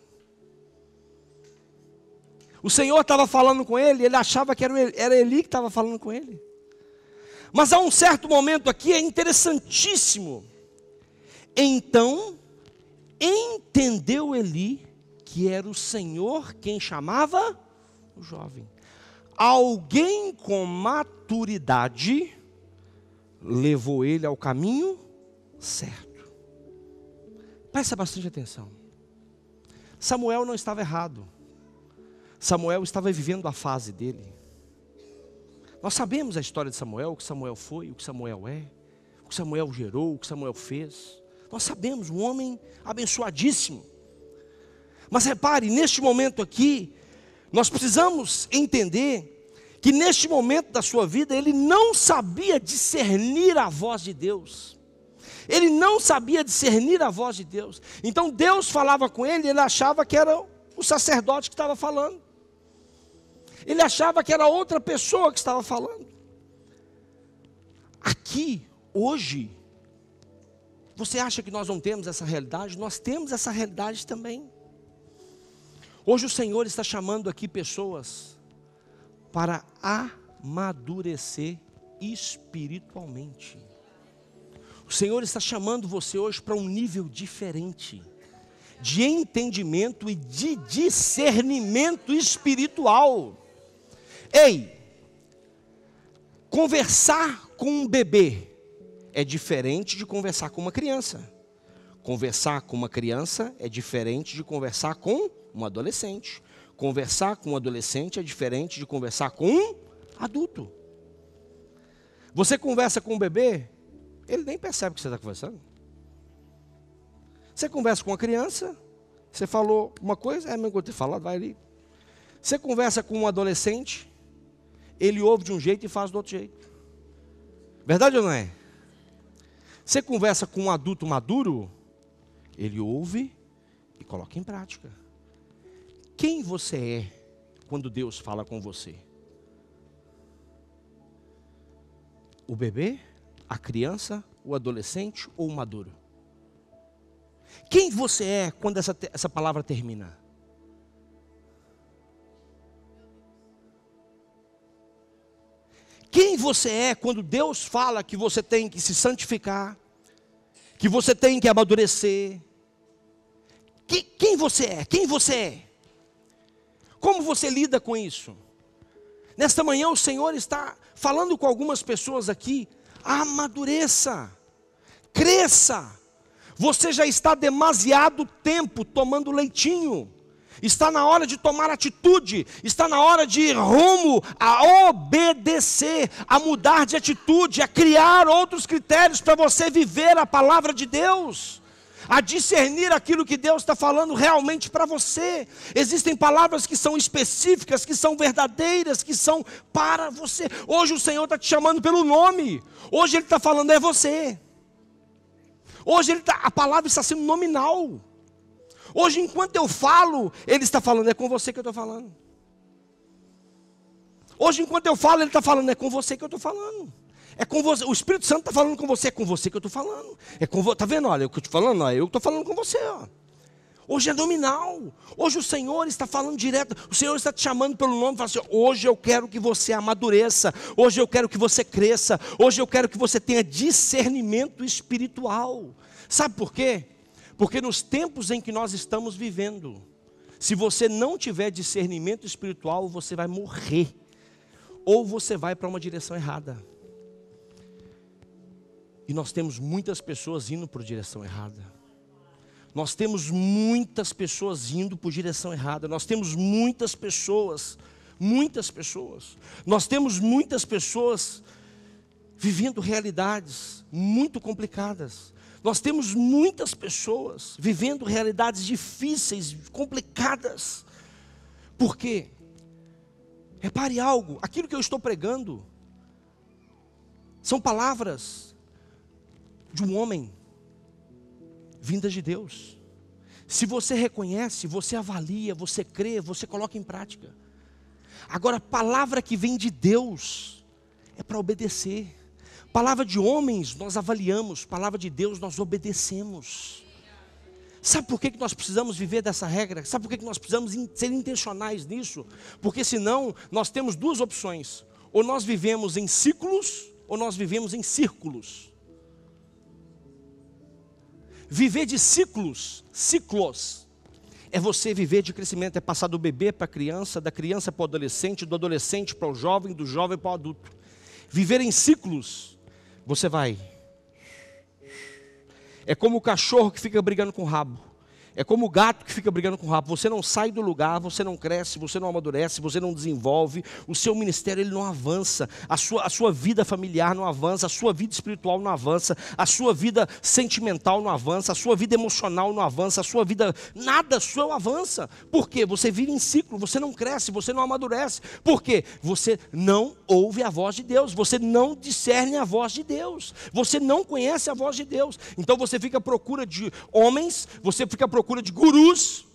O Senhor estava falando com ele, ele achava que era Eli que estava falando com ele. Mas há um certo momento aqui, é interessantíssimo. Então, entendeu Eli que era o Senhor quem chamava o jovem. Alguém com maturidade levou ele ao caminho certo. Presta bastante atenção. Samuel não estava errado. Samuel estava vivendo a fase dele. Nós sabemos a história de Samuel, o que Samuel foi, o que Samuel é, o que Samuel gerou, o que Samuel fez. Nós sabemos, um homem abençoadíssimo. Mas repare, neste momento aqui, nós precisamos entender que neste momento da sua vida, ele não sabia discernir a voz de Deus. Ele não sabia discernir a voz de Deus. Então Deus falava com ele, ele achava que era o sacerdote que estava falando. Ele achava que era outra pessoa que estava falando. Aqui, hoje, você acha que nós não temos essa realidade? Nós temos essa realidade também. Hoje o Senhor está chamando aqui pessoas para amadurecer espiritualmente. O Senhor está chamando você hoje para um nível diferente de entendimento e de discernimento espiritual. Ei, conversar com um bebê é diferente de conversar com uma criança. Conversar com uma criança é diferente de conversar com um adolescente. Conversar com um adolescente é diferente de conversar com um adulto. Você conversa com um bebê, ele nem percebe que você está conversando. Você conversa com uma criança, você falou uma coisa, é mesmo que eu ter falado, vai ali. Você conversa com um adolescente, ele ouve de um jeito e faz do outro jeito. Verdade ou não é? Você conversa com um adulto maduro, ele ouve e coloca em prática. Quem você é quando Deus fala com você? O bebê, a criança, o adolescente ou o maduro? Quem você é quando essa palavra termina? Quem você é quando Deus fala que você tem que se santificar, que você tem que amadurecer? Quem você é? Quem você é? Como você lida com isso? Nesta manhã o Senhor está falando com algumas pessoas aqui. Amadureça, cresça. Você já está demasiado tempo tomando leitinho. Está na hora de tomar atitude. Está na hora de ir rumo a obedecer, a mudar de atitude, a criar outros critérios para você viver a palavra de Deus, a discernir aquilo que Deus está falando realmente para você. Existem palavras que são específicas, que são verdadeiras, que são para você. Hoje o Senhor está te chamando pelo nome. Hoje Ele está falando, é você. Hoje a palavra está sendo nominal. Hoje, enquanto eu falo, Ele está falando, é com você que eu estou falando. Hoje, enquanto eu falo, Ele está falando, é com você que eu estou falando. É com você. O Espírito Santo está falando com você, é com você que eu estou falando. Está vendo? Olha, o que eu estou falando, eu estou falando com você. Ó. Hoje é nominal. Hoje o Senhor está falando direto. O Senhor está te chamando pelo nome e fala assim, hoje eu quero que você amadureça. Hoje eu quero que você cresça. Hoje eu quero que você tenha discernimento espiritual. Sabe por quê? Porque nos tempos em que nós estamos vivendo, se você não tiver discernimento espiritual, você vai morrer. Ou você vai para uma direção errada. E nós temos muitas pessoas indo por direção errada. Nós temos muitas pessoas indo por direção errada. Nós temos muitas pessoas. Nós temos muitas pessoas vivendo realidades muito complicadas. Nós temos muitas pessoas vivendo realidades difíceis, complicadas. Por quê? Repare algo, aquilo que eu estou pregando são palavras de um homem vindas de Deus. Se você reconhece, você avalia, você crê, você coloca em prática. Agora, a palavra que vem de Deus é para obedecer. Palavra de homens nós avaliamos, palavra de Deus nós obedecemos. Sabe por que nós precisamos viver dessa regra? Sabe por que nós precisamos ser intencionais nisso? Porque senão nós temos duas opções: ou nós vivemos em ciclos, ou nós vivemos em círculos. Viver de ciclos, é você viver de crescimento, é passar do bebê para a criança, da criança para o adolescente, do adolescente para o jovem, do jovem para o adulto. Viver em ciclos, você vai. É como o cachorro que fica brigando com o rabo. É como o gato que fica brigando com o rabo. Você não sai do lugar, você não cresce, você não amadurece, você não desenvolve. O seu ministério ele não avança. A sua vida familiar não avança. A sua vida espiritual não avança. A sua vida sentimental não avança. A sua vida emocional não avança. A sua vida, nada seu avança. Por quê? Você vive em ciclo, você não cresce, você não amadurece. Por quê? Você não ouve a voz de Deus. Você não discerne a voz de Deus. Você não conhece a voz de Deus. Então você fica à procura de homens, você fica à procura de gurus.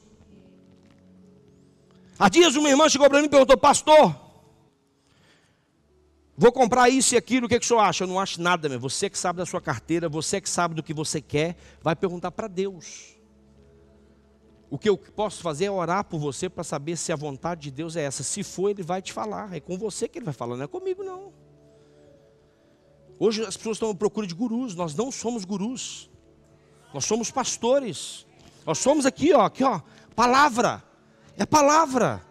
Há dias uma irmã chegou para mim e perguntou: pastor, vou comprar isso e aquilo, o que o senhor acha? Eu não acho nada, meu. Você que sabe da sua carteira, você que sabe do que você quer, vai perguntar para Deus. O que eu posso fazer é orar por você para saber se a vontade de Deus é essa. Se for, Ele vai te falar. É com você que Ele vai falar, não é comigo não. Hoje as pessoas estão à procura de gurus. Nós não somos gurus. Nós somos pastores. Nós somos aqui ó, palavra. É palavra.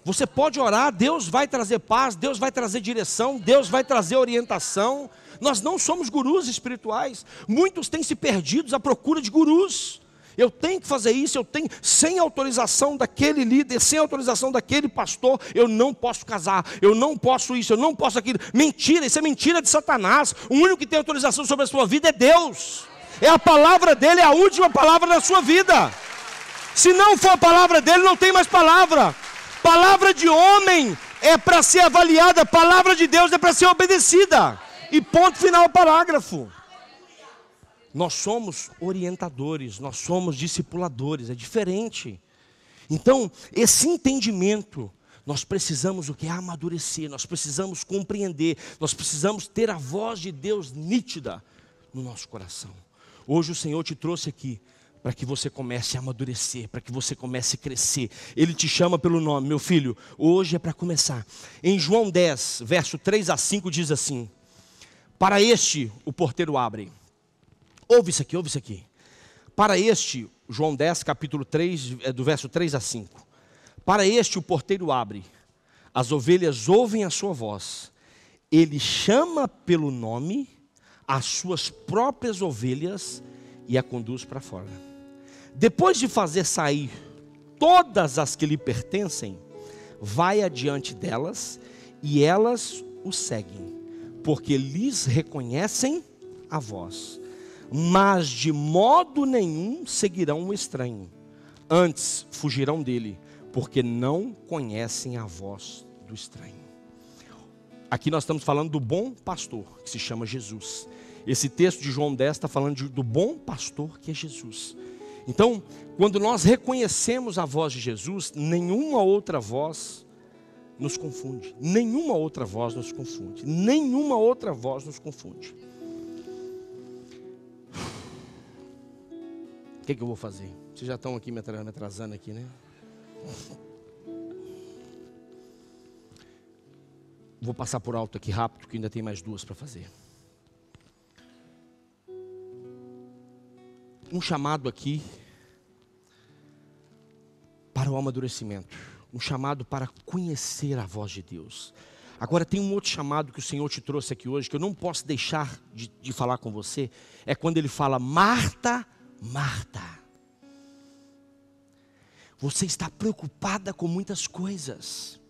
Você pode orar, Deus vai trazer paz, Deus vai trazer direção, Deus vai trazer orientação. Nós não somos gurus espirituais. Muitos têm se perdidos à procura de gurus. Eu tenho que fazer isso, eu tenho, sem autorização daquele líder, sem autorização daquele pastor, eu não posso casar, eu não posso isso, eu não posso aquilo. Mentira, isso é mentira de Satanás. O único que tem autorização sobre a sua vida é Deus. É a palavra dele, é a última palavra da sua vida. Se não for a palavra dele, não tem mais palavra. Palavra de homem é para ser avaliada, palavra de Deus é para ser obedecida. E ponto final, parágrafo. Nós somos orientadores, nós somos discipuladores, é diferente. Então, esse entendimento, nós precisamos o que? Amadurecer, nós precisamos compreender, nós precisamos ter a voz de Deus nítida no nosso coração. Hoje o Senhor te trouxe aqui para que você comece a amadurecer, para que você comece a crescer. Ele te chama pelo nome, meu filho, hoje é para começar. Em João 10, verso 3 a 5 diz assim: para este o porteiro abre. Ouve isso aqui. Para este, João 10, capítulo 3, do verso 3 a 5. Para este o porteiro abre, as ovelhas ouvem a sua voz. Ele chama pelo nome as suas próprias ovelhas e a conduz para fora. Depois de fazer sair todas as que lhe pertencem, vai adiante delas e elas o seguem, porque lhes reconhecem a voz. Mas de modo nenhum seguirão o estranho, antes fugirão dele, porque não conhecem a voz do estranho. Aqui nós estamos falando do bom pastor, que se chama Jesus. Esse texto de João 10 está falando do bom pastor, que é Jesus. Então, quando nós reconhecemos a voz de Jesus, nenhuma outra voz nos confunde. Nenhuma outra voz nos confunde. Nenhuma outra voz nos confunde. O que eu vou fazer? Vocês já estão aqui me atrasando aqui, né? Vou passar por alto aqui rápido, que ainda tem mais duas para fazer. Um chamado aqui para o amadurecimento. Um chamado para conhecer a voz de Deus. Agora tem um outro chamado que o Senhor te trouxe aqui hoje, que eu não posso deixar de falar com você, é quando Ele fala: Marta, Marta, você está preocupada com muitas coisas.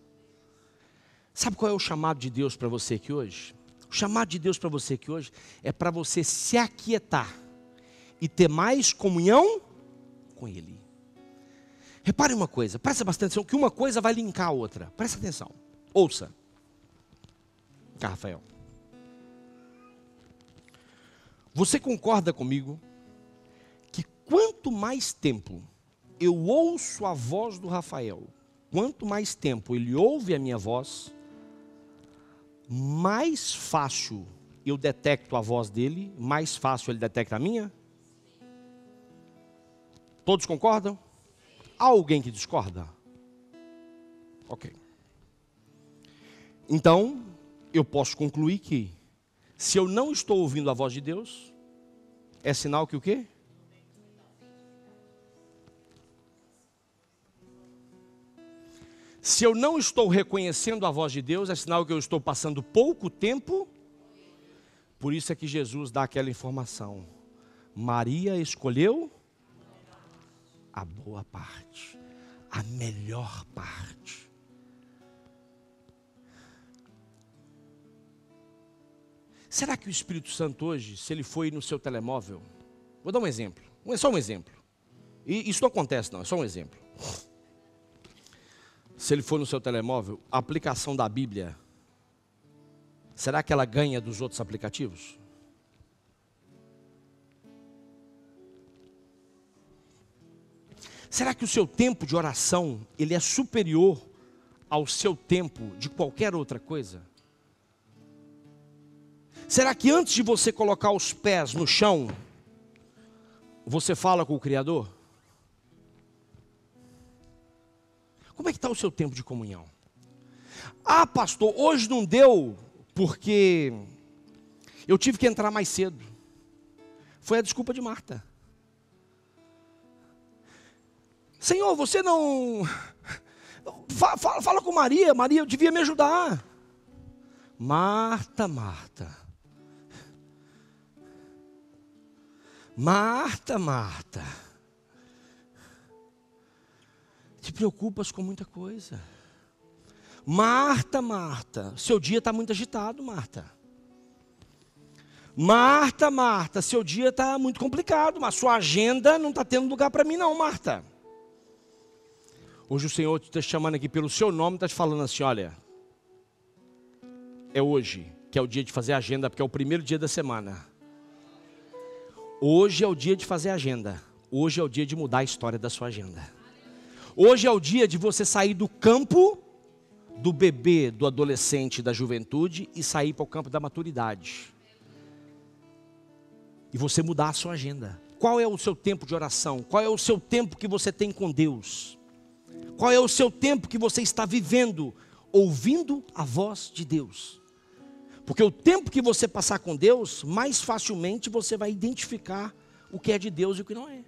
Sabe qual é o chamado de Deus para você aqui hoje? O chamado de Deus para você aqui hoje é para você se aquietar e ter mais comunhão com Ele. Repare uma coisa, presta bastante atenção, que uma coisa vai linkar a outra. Presta atenção, ouça. Cá, Rafael. Você concorda comigo que quanto mais tempo eu ouço a voz do Rafael, quanto mais tempo ele ouve a minha voz, mais fácil eu detecto a voz dele, mais fácil ele detecta a minha? Todos concordam? Há alguém que discorda? Ok. Então, eu posso concluir que, se eu não estou ouvindo a voz de Deus, é sinal que o quê? Se eu não estou reconhecendo a voz de Deus, é sinal que eu estou passando pouco tempo. Por isso é que Jesus dá aquela informação: Maria escolheu a boa parte, a melhor parte. Será que o Espírito Santo hoje, se ele foi no seu telemóvel, vou dar um exemplo, é só um exemplo, e isso não acontece não, é só um exemplo. Se ele for no seu telemóvel, a aplicação da Bíblia, será que ela ganha dos outros aplicativos? Será que o seu tempo de oração, ele é superior ao seu tempo de qualquer outra coisa? Será que antes de você colocar os pés no chão, você fala com o Criador? Como é que está o seu tempo de comunhão? Ah, pastor, hoje não deu porque eu tive que entrar mais cedo. Foi a desculpa de Marta. Senhor, você não... Fala com Maria, Maria devia me ajudar. Marta, Marta. Marta, Marta. Te preocupas com muita coisa. Marta, Marta, seu dia está muito agitado, Marta. Marta, Marta, seu dia está muito complicado, mas sua agenda não está tendo lugar para mim não, Marta. Hoje o Senhor está te chamando aqui pelo seu nome, está te falando assim: olha, é hoje que é o dia de fazer a agenda, porque é o primeiro dia da semana. Hoje é o dia de fazer a agenda. Hoje é o dia de mudar a história da sua agenda. Hoje é o dia de você sair do campo do bebê, do adolescente, da juventude e sair para o campo da maturidade. E você mudar a sua agenda. Qual é o seu tempo de oração? Qual é o seu tempo que você tem com Deus? Qual é o seu tempo que você está vivendo, ouvindo a voz de Deus? Porque o tempo que você passar com Deus, mais facilmente você vai identificar o que é de Deus e o que não é.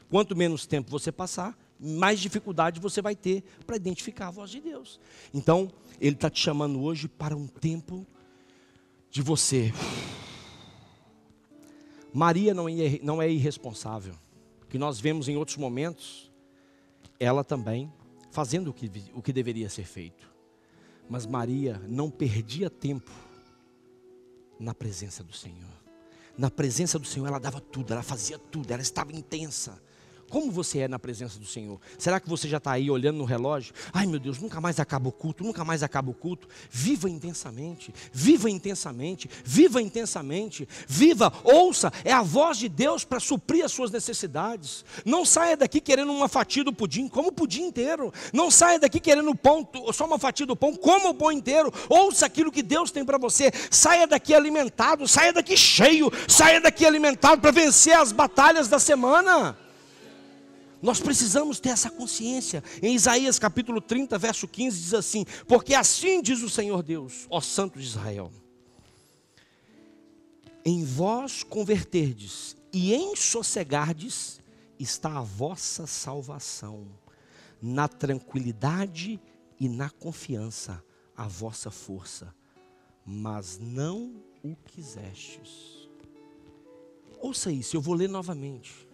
Quanto menos tempo você passar, mais dificuldade você vai ter para identificar a voz de Deus. Então, Ele está te chamando hoje para um tempo de você. Maria não é irresponsável, que nós vemos em outros momentos, ela também fazendo o que deveria ser feito. Mas Maria não perdia tempo na presença do Senhor. Na presença do Senhor ela dava tudo, ela fazia tudo, ela estava intensa. Como você é na presença do Senhor? Será que você já está aí olhando no relógio? Ai meu Deus, nunca mais acaba o culto, nunca mais acaba o culto. Viva intensamente, viva intensamente, viva intensamente, viva, ouça, é a voz de Deus para suprir as suas necessidades. Não saia daqui querendo uma fatia do pudim, coma o pudim inteiro. Não saia daqui querendo pão, só uma fatia do pão, coma o pão inteiro. Ouça aquilo que Deus tem para você. Saia daqui alimentado, saia daqui cheio, saia daqui alimentado para vencer as batalhas da semana. Nós precisamos ter essa consciência. Em Isaías capítulo 30, verso 15 diz assim: porque assim diz o Senhor Deus, ó Santo de Israel, em vós converterdes e em sossegardes está a vossa salvação, na tranquilidade e na confiança a vossa força, mas não o quisestes. Ouça isso, eu vou ler novamente.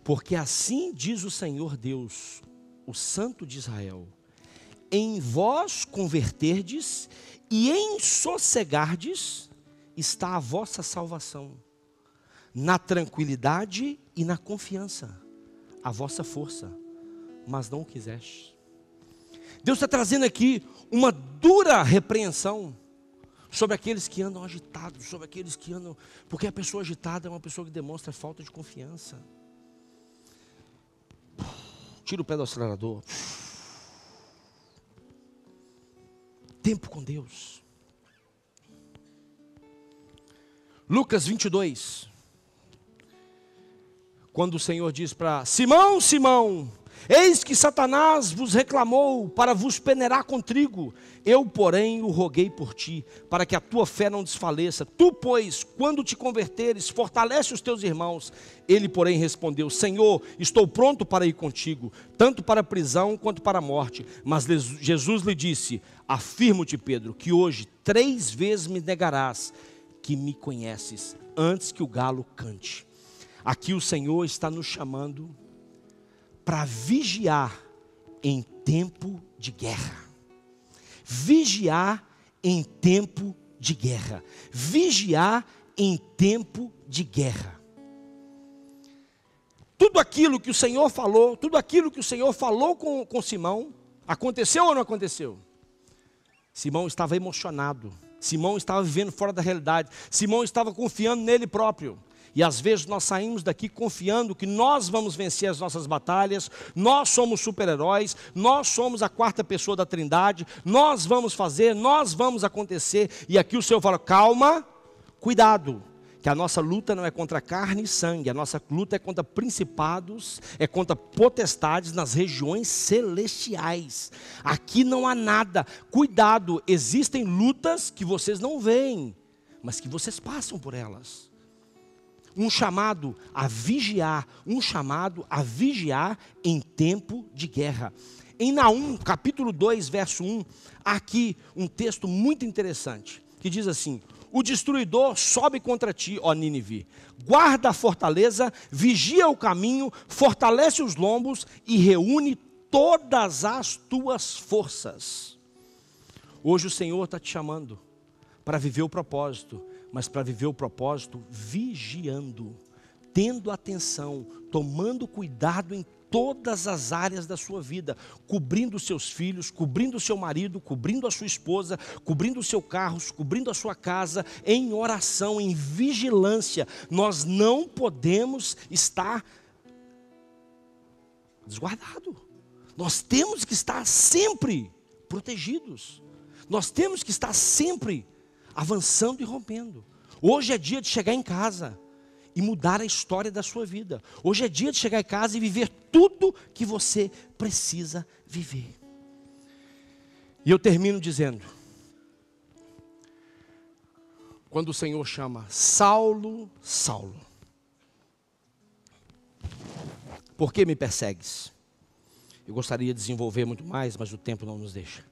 Porque assim diz o Senhor Deus, o Santo de Israel: em vós converterdes e em sossegardes está a vossa salvação, na tranquilidade e na confiança, a vossa força, mas não o quiseste. Deus está trazendo aqui uma dura repreensão sobre aqueles que andam agitados, sobre aqueles que andam, porque a pessoa agitada é uma pessoa que demonstra falta de confiança. Tira o pé do acelerador. Tempo com Deus. Lucas 22. Quando o Senhor diz para Simão, Simão, eis que Satanás vos reclamou para vos peneirar com trigo. Eu, porém, o roguei por ti, para que a tua fé não desfaleça. Tu, pois, quando te converteres, fortalece os teus irmãos. Ele, porém, respondeu: Senhor, estou pronto para ir contigo, tanto para a prisão quanto para a morte. Mas Jesus lhe disse: afirmo-te, Pedro, que hoje 3 vezes me negarás que me conheces, antes que o galo cante. Aqui o Senhor está nos chamando para vigiar em tempo de guerra. Vigiar em tempo de guerra. Vigiar em tempo de guerra. Tudo aquilo que o Senhor falou, com Simão, aconteceu ou não aconteceu? Simão estava emocionado. Simão estava vivendo fora da realidade. Simão estava confiando nele próprio. E às vezes nós saímos daqui confiando que nós vamos vencer as nossas batalhas, nós somos super-heróis, nós somos a 4ª pessoa da Trindade, nós vamos fazer, nós vamos acontecer. E aqui o Senhor fala: calma, cuidado, que a nossa luta não é contra carne e sangue, a nossa luta é contra principados, é contra potestades nas regiões celestiais. Aqui não há nada. Cuidado, existem lutas que vocês não veem, mas que vocês passam por elas. Um chamado a vigiar em tempo de guerra. Em Naum, capítulo 2, verso 1, há aqui um texto muito interessante, que diz assim: o destruidor sobe contra ti, ó Nínive, guarda a fortaleza, vigia o caminho, fortalece os lombos e reúne todas as tuas forças. Hoje o Senhor está te chamando para viver o propósito, mas para viver o propósito vigiando, tendo atenção, tomando cuidado em todas as áreas da sua vida, cobrindo os seus filhos, cobrindo o seu marido, cobrindo a sua esposa, cobrindo o seu carro, cobrindo a sua casa, em oração, em vigilância. Nós não podemos estar desguardados. Nós temos que estar sempre protegidos. Nós temos que estar sempre avançando e rompendo. Hoje é dia de chegar em casa e mudar a história da sua vida. Hoje é dia de chegar em casa e viver tudo que você precisa viver. E eu termino dizendo: quando o Senhor chama Saulo, Saulo, por que me persegues? Eu gostaria de desenvolver muito mais, mas o tempo não nos deixa.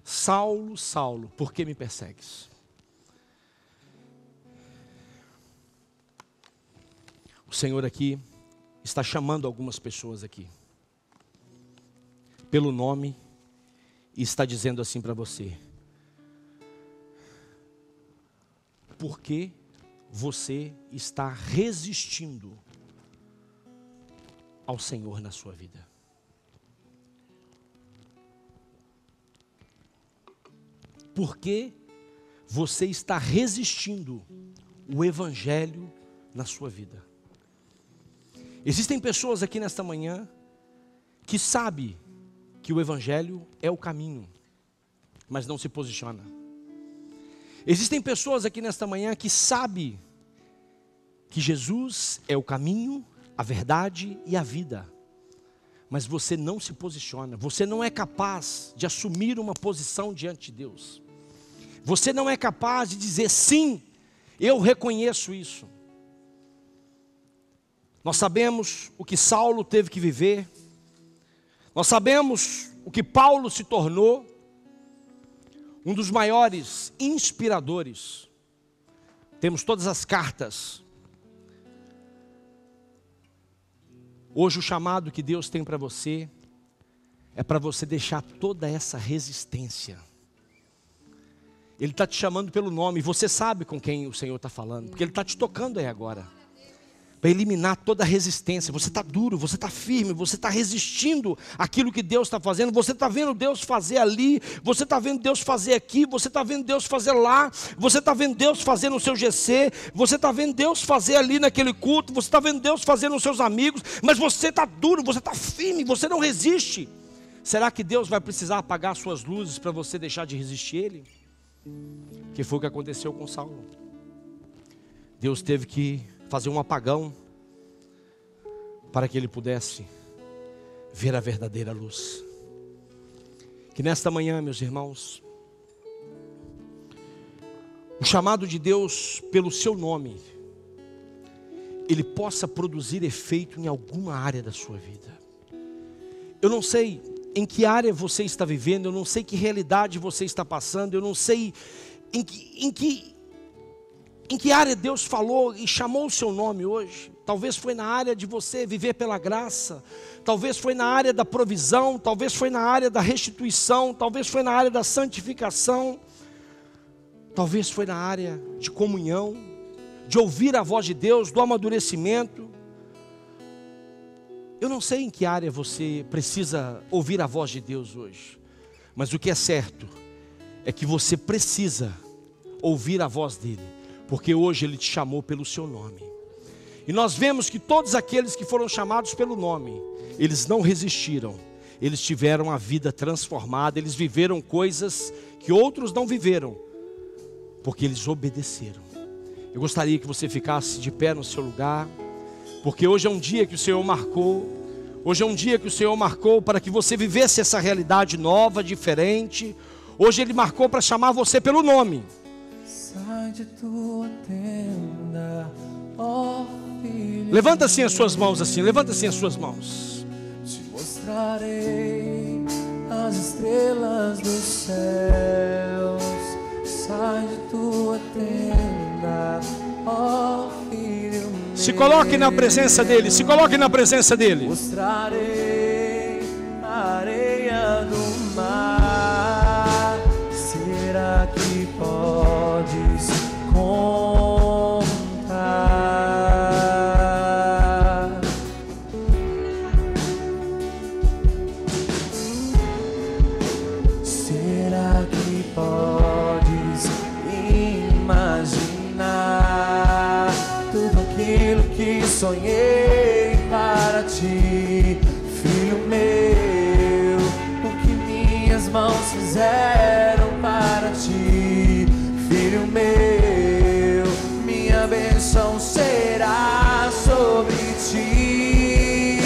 Saulo, Saulo, por que me persegues? O Senhor aqui está chamando algumas pessoas aqui pelo nome e está dizendo assim para você: por que você está resistindo ao Senhor na sua vida? Por que você está resistindo o Evangelho na sua vida? Existem pessoas aqui nesta manhã que sabem que o Evangelho é o caminho, mas não se posiciona. Existem pessoas aqui nesta manhã que sabem que Jesus é o caminho, a verdade e a vida, mas você não se posiciona. Você não é capaz de assumir uma posição diante de Deus. Você não é capaz de dizer: sim, eu reconheço isso. Nós sabemos o que Saulo teve que viver. Nós sabemos o que Paulo se tornou. um dos maiores inspiradores. Temos todas as cartas. Hoje o chamado que Deus tem para você é para você deixar toda essa resistência. Ele está te chamando pelo nome, e você sabe com quem o Senhor está falando, porque Ele está te tocando aí agora, para eliminar toda a resistência. Você está duro, você está firme, você está resistindo àquilo que Deus está fazendo. Você está vendo Deus fazer ali, você está vendo Deus fazer aqui, você está vendo Deus fazer lá, você está vendo Deus fazer no seu GC, você está vendo Deus fazer ali naquele culto, você está vendo Deus fazer nos seus amigos, mas você está duro, você está firme, você não resiste. Será que Deus vai precisar apagar suas luzes para você deixar de resistir a Ele? Que foi o que aconteceu com Saulo. Deus teve que fazer um apagão para que ele pudesse ver a verdadeira luz. Que nesta manhã, meus irmãos, o chamado de Deus pelo seu nome, ele possa produzir efeito em alguma área da sua vida. Eu não sei em que área você está vivendo, eu não sei que realidade você está passando, eu não sei em que área Deus falou e chamou o seu nome hoje. Talvez foi na área de você viver pela graça, talvez foi na área da provisão, talvez foi na área da restituição, talvez foi na área da santificação, talvez foi na área de comunhão, de ouvir a voz de Deus, do amadurecimento. Eu não sei em que área você precisa ouvir a voz de Deus hoje, mas o que é certo é que você precisa ouvir a voz dEle, porque hoje Ele te chamou pelo seu nome. E nós vemos que todos aqueles que foram chamados pelo nome, eles não resistiram, eles tiveram a vida transformada, eles viveram coisas que outros não viveram, porque eles obedeceram. Eu gostaria que você ficasse de pé no seu lugar, porque hoje é um dia que o Senhor marcou, hoje é um dia que o Senhor marcou para que você vivesse essa realidade nova, diferente. Hoje Ele marcou para chamar você pelo nome. Sai de tua tenda, ó filho. Levanta assim as suas mãos, assim, levanta assim as suas mãos. Te mostrarei as estrelas dos céus. Sai de tua tenda, ó filho meu. Se coloque na presença dEle, se coloque na presença dEle. Mostrarei a areia do mar. Será que podes contar? Será que podes imaginar tudo aquilo que sonhei para ti, filho meu? O que minhas mãos fizeram para ti, filho meu? Minha bênção será sobre ti.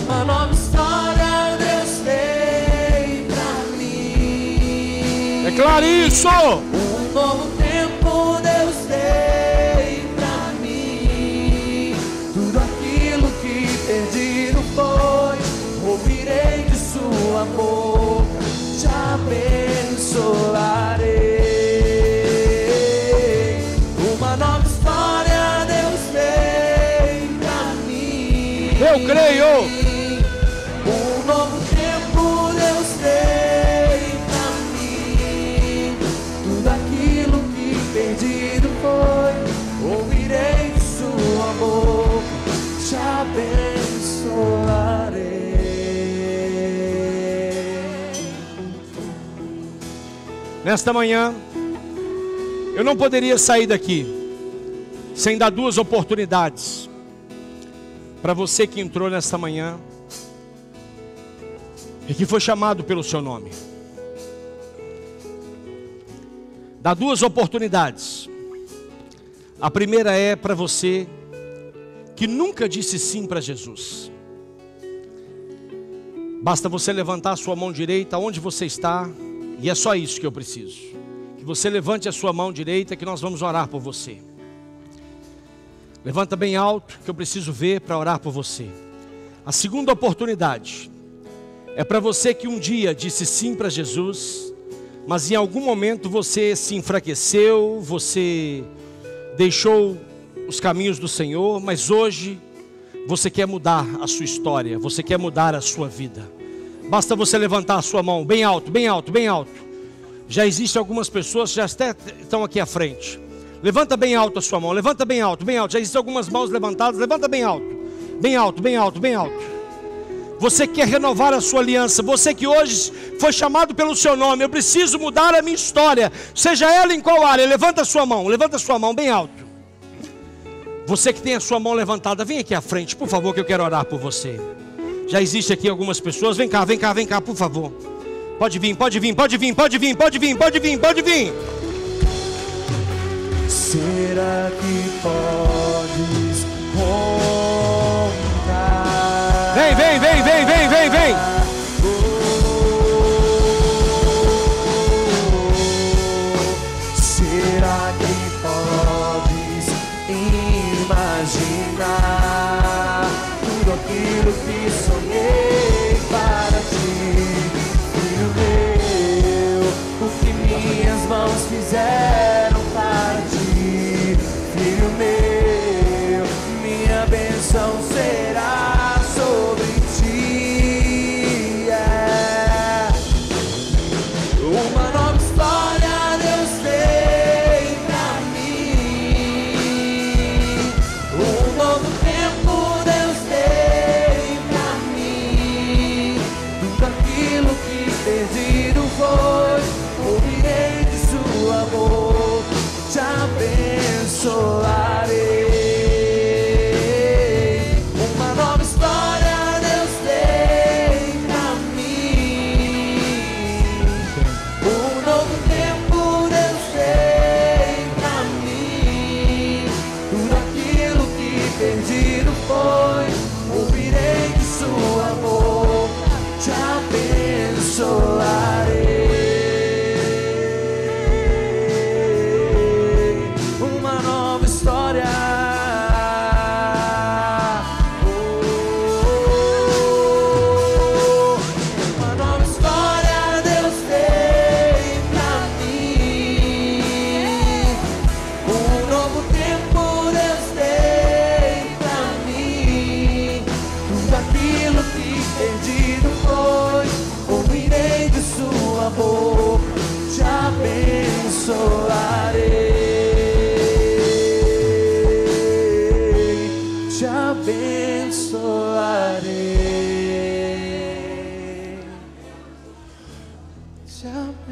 Uma nova história Deus tem pra mim. Declare isso! Um novo tempo Deus tem pra mim. Tudo aquilo que perdido foi, ouvirei de sua boca, te abençoarei. Uma nova história Deus tem pra mim. Eu creio! Um novo tempo Deus tem pra mim. Tudo aquilo que perdido foi, ouvirei de sua boca, te abençoarei. Nesta manhã, eu não poderia sair daqui sem dar duas oportunidades para você que entrou nesta manhã e que foi chamado pelo seu nome. Dá duas oportunidades. A primeira é para você que nunca disse sim para Jesus. Basta você levantar a sua mão direita onde você está, e é só isso que eu preciso. Que você levante a sua mão direita, que nós vamos orar por você. Levanta bem alto, que eu preciso ver para orar por você. A segunda oportunidade É para você que um dia disse sim para Jesus, mas em algum momento você se enfraqueceu, você deixou os caminhos do Senhor, mas hoje você quer mudar a sua história, você quer mudar a sua vida. Basta você levantar a sua mão bem alto, bem alto, bem alto. Já existem algumas pessoas que já até estão aqui à frente. Levanta bem alto a sua mão, levanta bem alto, bem alto. Já existem algumas mãos levantadas, levanta bem alto. Bem alto, bem alto, bem alto. Você quer renovar a sua aliança, você que hoje foi chamado pelo seu nome, eu preciso mudar a minha história, seja ela em qual área, levanta a sua mão bem alto. Você que tem a sua mão levantada, vem aqui à frente, por favor, que eu quero orar por você. Já existe aqui algumas pessoas, vem cá, por favor. Pode vir. Será que podes contar? Vem. Será que podes imaginar tudo aquilo que sonhei para ti, filho meu? O que minhas mãos fizeram para ti, filho meu, minha bênção será sobre ti. Uma nova história Deus tem pra mim, um novo tempo Deus tem pra mim. Tudo aquilo que perdido foi, ouvirei de sua boca, te abençoarei. Uma nova história Deus tem pra mim, um novo tempo Deus tem pra mim. Tudo aquilo que perdido foi, ouvirei de sua boca, te abençoarei. Uma nova história. Uma nova história Deus tem pra mim, um novo tempo Deus tem pra mim. Tudo aquilo que perdido foi, ouvirei de sua boca, te abençoarei, te abençoarei, te abençoarei.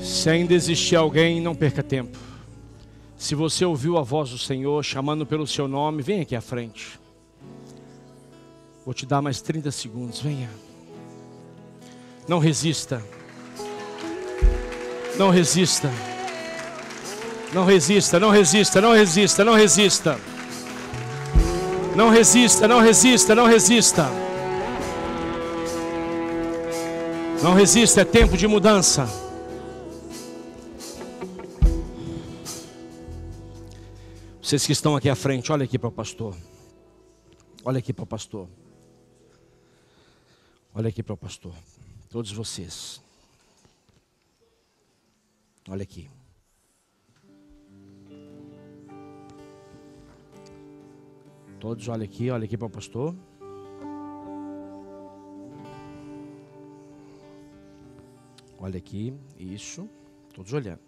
Se ainda existir alguém, não perca tempo. Se você ouviu a voz do Senhor chamando pelo seu nome, vem aqui à frente. Vou te dar mais 30 segundos, venha. Não resista. Não resista. Não resista, não resista, não resista, não resista. Não resista, não resista, não resista. Não resista, é tempo de mudança. Vocês que estão aqui à frente, olha aqui para o pastor. Olha aqui para o pastor. Olha aqui para o pastor. Todos vocês. Olha aqui. Todos, olha aqui para o pastor. Olha aqui, isso. Todos olhando.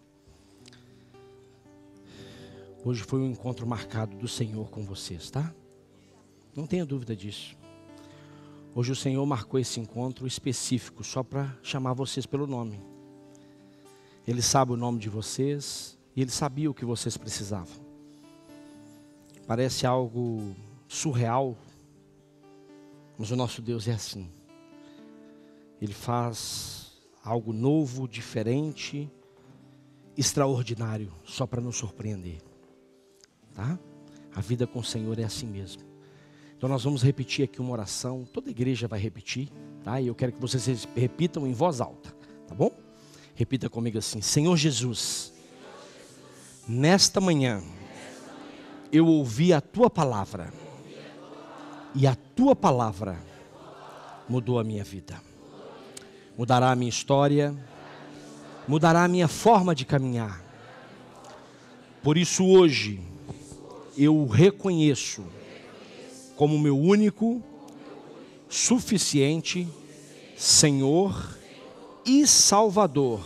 Hoje foi um encontro marcado do Senhor com vocês, tá? Não tenha dúvida disso. Hoje o Senhor marcou esse encontro específico só para chamar vocês pelo nome. Ele sabe o nome de vocês e Ele sabia o que vocês precisavam. Parece algo surreal, mas o nosso Deus é assim. Ele faz algo novo, diferente, extraordinário, só para nos surpreender. Tá? A vida com o Senhor é assim mesmo. Então nós vamos repetir aqui uma oração, toda a igreja vai repetir, tá? E eu quero que vocês repitam em voz alta, tá bom? Repita comigo assim: Senhor Jesus, nesta manhã eu ouvi a Tua palavra, e a Tua palavra mudou a minha vida. Mudará a minha história, mudará a minha forma de caminhar. Por isso hoje, eu o reconheço como meu único, suficiente Senhor e Salvador.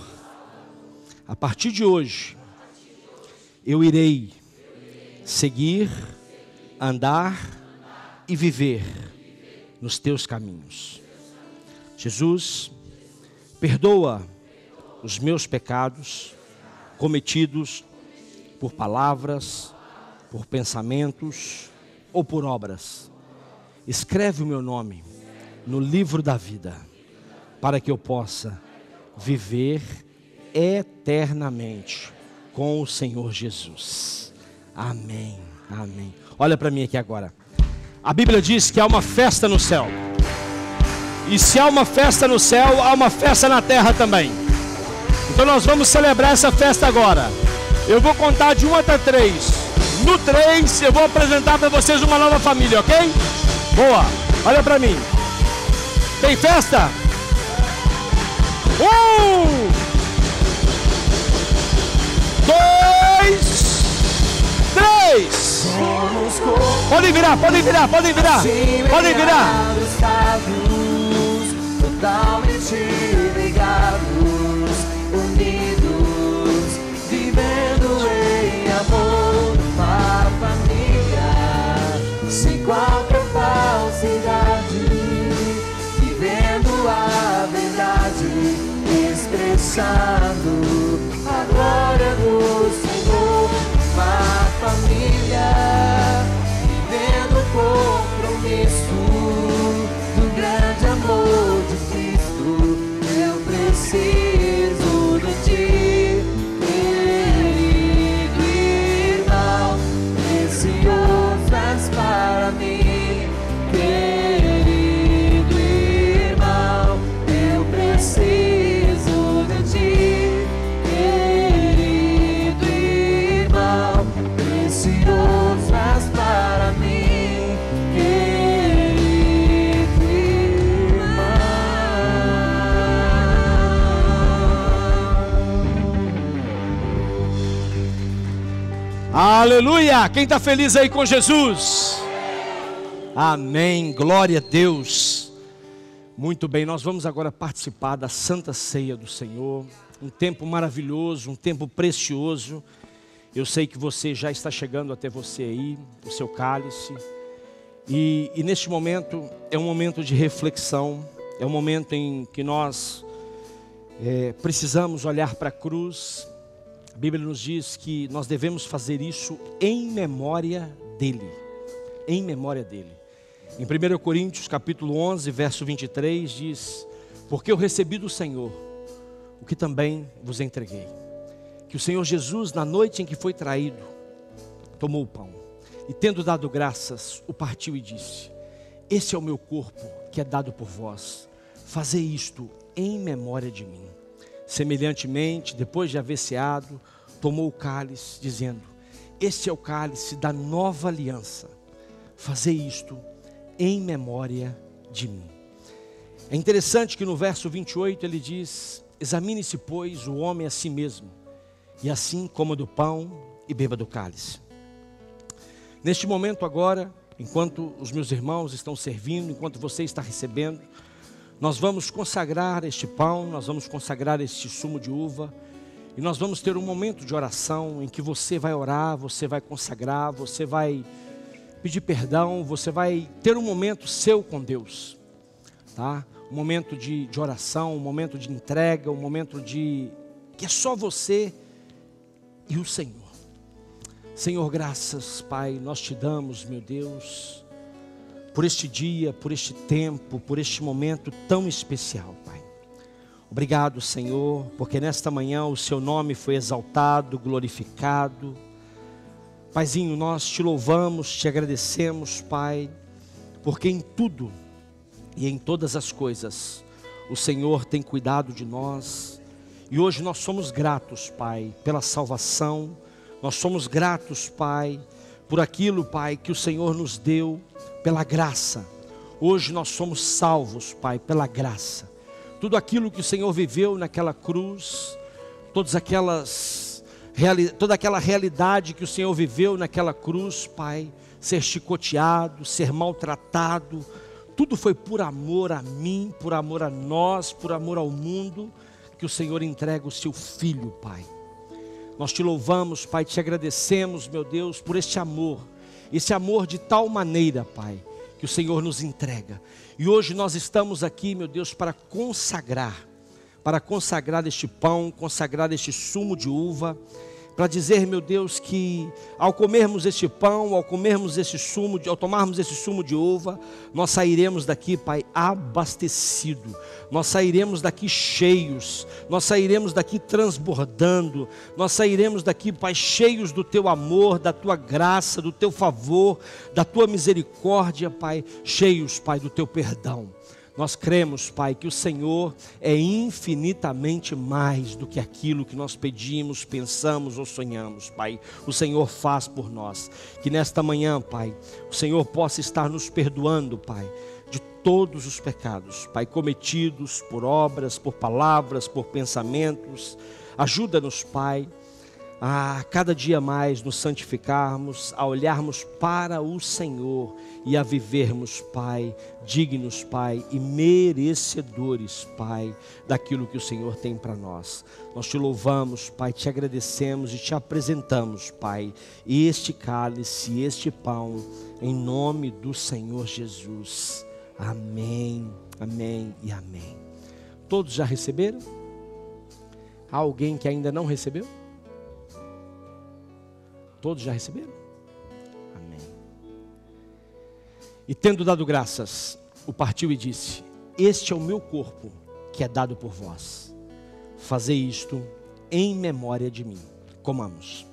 A partir de hoje, eu irei seguir, andar e viver nos teus caminhos. Jesus, perdoa os meus pecados cometidos por palavras, por pensamentos ou por obras. Escreve o meu nome no livro da vida, para que eu possa viver eternamente com o Senhor Jesus. Amém, amém. Olha para mim aqui agora. A Bíblia diz que há uma festa no céu. E se há uma festa no céu, há uma festa na terra também. Então nós vamos celebrar essa festa agora. Eu vou contar de 1 até 3. No 3 eu vou apresentar para vocês uma nova família, ok? Boa, olha para mim. Tem festa? 1, 2, 3. Podem virar, podem virar, podem virar. Podem virar. Totalmente ligados, unidos, vivendo em amor, uma família, sem qualquer falsidade, vivendo a verdade, expressando a glória do Senhor, uma família, vivendo o compromisso do grande amor de Cristo. Eu preciso de ti, querido irmão, precioso és para mim, querido irmão, eu preciso de ti, querido irmão, precioso és para mim, querido irmão. Aleluia! Quem está feliz aí com Jesus? Amém, glória a Deus. Muito bem, nós vamos agora participar da Santa Ceia do Senhor. Um tempo maravilhoso, um tempo precioso. Eu sei que você já está chegando até você aí, o seu cálice. E neste momento é um momento de reflexão. É um momento em que nós precisamos olhar para a cruz. A Bíblia nos diz que nós devemos fazer isso em memória dele. Em memória dele. Em 1 Coríntios capítulo 11, verso 23 diz: porque eu recebi do Senhor o que também vos entreguei. Que o Senhor Jesus, na noite em que foi traído, tomou o pão e, tendo dado graças, o partiu e disse: esse é o meu corpo que é dado por vós, fazei isto em memória de mim. Semelhantemente, depois de haver ceado, tomou o cálice, dizendo: este é o cálice da nova aliança, fazei isto em memória de mim. É interessante que no verso 28 ele diz: examine-se, pois, o homem a si mesmo, e assim coma do pão e beba do cálice. Neste momento agora, enquanto os meus irmãos estão servindo, enquanto você está recebendo, nós vamos consagrar este pão, nós vamos consagrar este sumo de uva, e nós vamos ter um momento de oração em que você vai orar, você vai consagrar, você vai pedir perdão, você vai ter um momento seu com Deus, tá? Um momento de oração, um momento de entrega, um momento que é só você e o Senhor. Senhor, graças, Pai, nós te damos, meu Deus, por este dia, por este tempo, por este momento tão especial, Pai. Obrigado, Senhor, porque nesta manhã o Seu nome foi exaltado, glorificado. Paizinho, nós te louvamos, te agradecemos, Pai, porque em tudo e em todas as coisas o Senhor tem cuidado de nós. E hoje nós somos gratos, Pai, pela salvação. Nós somos gratos, Pai, por aquilo, Pai, que o Senhor nos deu, pela graça. Hoje nós somos salvos, Pai, pela graça. Tudo aquilo que o Senhor viveu naquela cruz, toda aquela realidade que o Senhor viveu naquela cruz, Pai, ser chicoteado, ser maltratado, tudo foi por amor a mim, por amor a nós, por amor ao mundo, que o Senhor entrega o seu Filho, Pai. Nós te louvamos, Pai, te agradecemos, meu Deus, por este amor de tal maneira, Pai, que o Senhor nos entrega. E hoje nós estamos aqui, meu Deus, para consagrar este pão, consagrar este sumo de uva, para dizer, meu Deus, que ao comermos este pão, ao tomarmos esse sumo de uva, nós sairemos daqui, Pai, abastecido, nós sairemos daqui cheios, nós sairemos daqui transbordando, nós sairemos daqui, Pai, cheios do Teu amor, da Tua graça, do Teu favor, da Tua misericórdia, Pai, cheios, Pai, do Teu perdão. Nós cremos, Pai, que o Senhor é infinitamente mais do que aquilo que nós pedimos, pensamos ou sonhamos, Pai. O Senhor faz por nós. Que nesta manhã, Pai, o Senhor possa estar nos perdoando, Pai, de todos os pecados, Pai, cometidos por obras, por palavras, por pensamentos. Ajuda-nos, Pai, a cada dia mais nos santificarmos, a olharmos para o Senhor e a vivermos, Pai, dignos, Pai, e merecedores, Pai, daquilo que o Senhor tem para nós. Nós te louvamos, Pai, te agradecemos e te apresentamos, Pai, este cálice, este pão, em nome do Senhor Jesus. Amém, amém e amém. Todos já receberam? Há alguém que ainda não recebeu? Todos já receberam? Amém. E tendo dado graças, o partiu e disse: este é o meu corpo, que é dado por vós. Fazei isto em memória de mim. Comamos.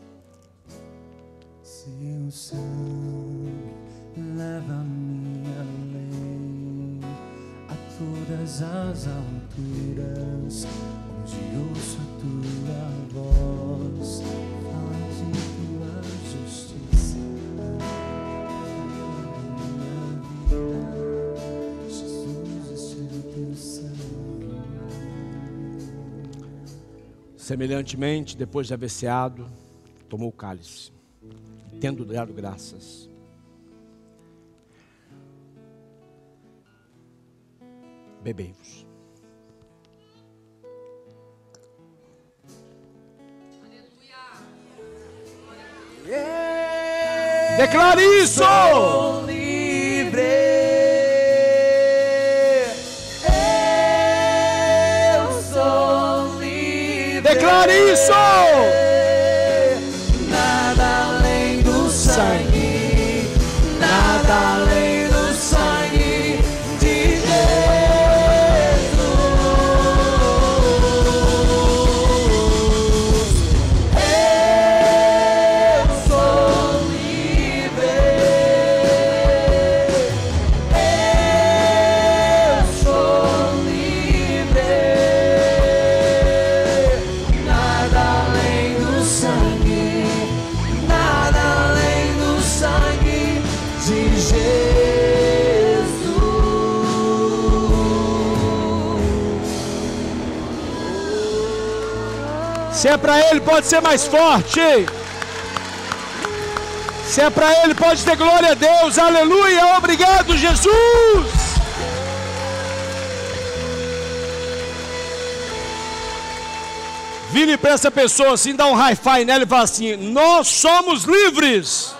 Seu sangue leva-me além, a todas as alturas, onde ouço a tua voz. Semelhantemente, depois de haver ceado, tomou o cálice, tendo dado graças. Bebei-vos. Declare isso! Sou livre. Eu sou livre. Declare isso! Nada além do sangue, nada além do sangue de Jesus. Eu sou livre. Eu sou livre. Nada além do sangue, nada além do sangue de Jesus. Se é para Ele, pode ser mais forte. Se é para Ele, pode ter glória a Deus. Aleluia, obrigado, Jesus. Vire para essa pessoa assim, dá um hi-fi nela e fala assim: nós somos livres.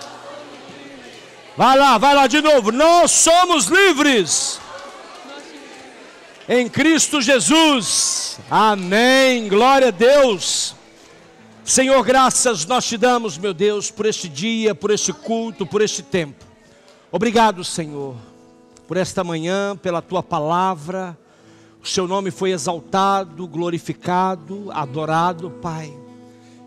Vai lá de novo. Nós somos livres em Cristo Jesus. Amém, glória a Deus. Senhor, graças nós te damos, meu Deus, por este dia, por este culto, por este tempo. Obrigado, Senhor, por esta manhã, pela tua palavra. O seu nome foi exaltado, glorificado, adorado, Pai.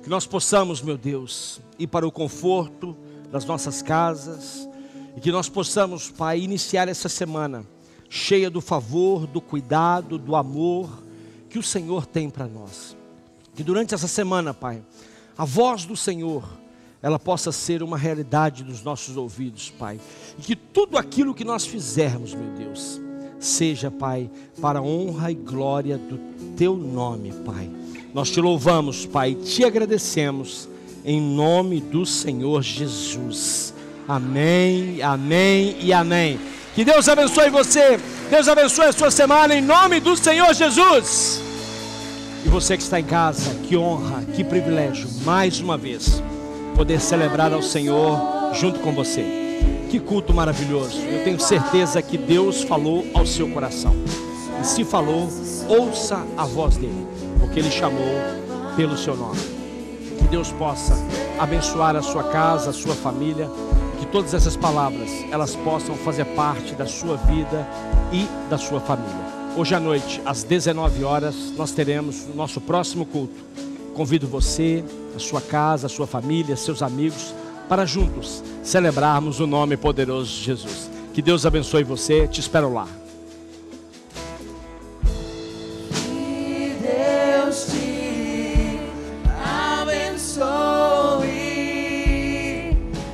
Que nós possamos, meu Deus, ir para o conforto das nossas casas e que nós possamos, Pai, iniciar essa semana cheia do favor, do cuidado, do amor que o Senhor tem para nós. Que durante essa semana, Pai, a voz do Senhor ela possa ser uma realidade dos nossos ouvidos, Pai. E que tudo aquilo que nós fizermos, meu Deus, seja, Pai, para a honra e glória do Teu nome, Pai. Nós Te louvamos, Pai, e Te agradecemos, em nome do Senhor Jesus. Amém, amém e amém. Que Deus abençoe você, Deus abençoe a sua semana, em nome do Senhor Jesus. E você que está em casa, que honra, que privilégio, mais uma vez, poder celebrar ao Senhor junto com você. Que culto maravilhoso. Eu tenho certeza que Deus falou ao seu coração. E se falou, ouça a voz dele, porque ele chamou pelo seu nome. Que Deus possa abençoar a sua casa, a sua família, que todas essas palavras, elas possam fazer parte da sua vida e da sua família. Hoje à noite, às 19 horas, nós teremos o nosso próximo culto. Convido você, a sua casa, a sua família, seus amigos, para juntos celebrarmos o nome poderoso de Jesus. Que Deus abençoe você, te espero lá. Que Deus te abençoe,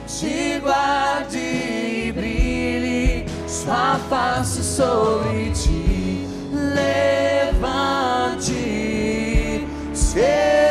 te guarde e brilhe sua face sobre ti, levante seu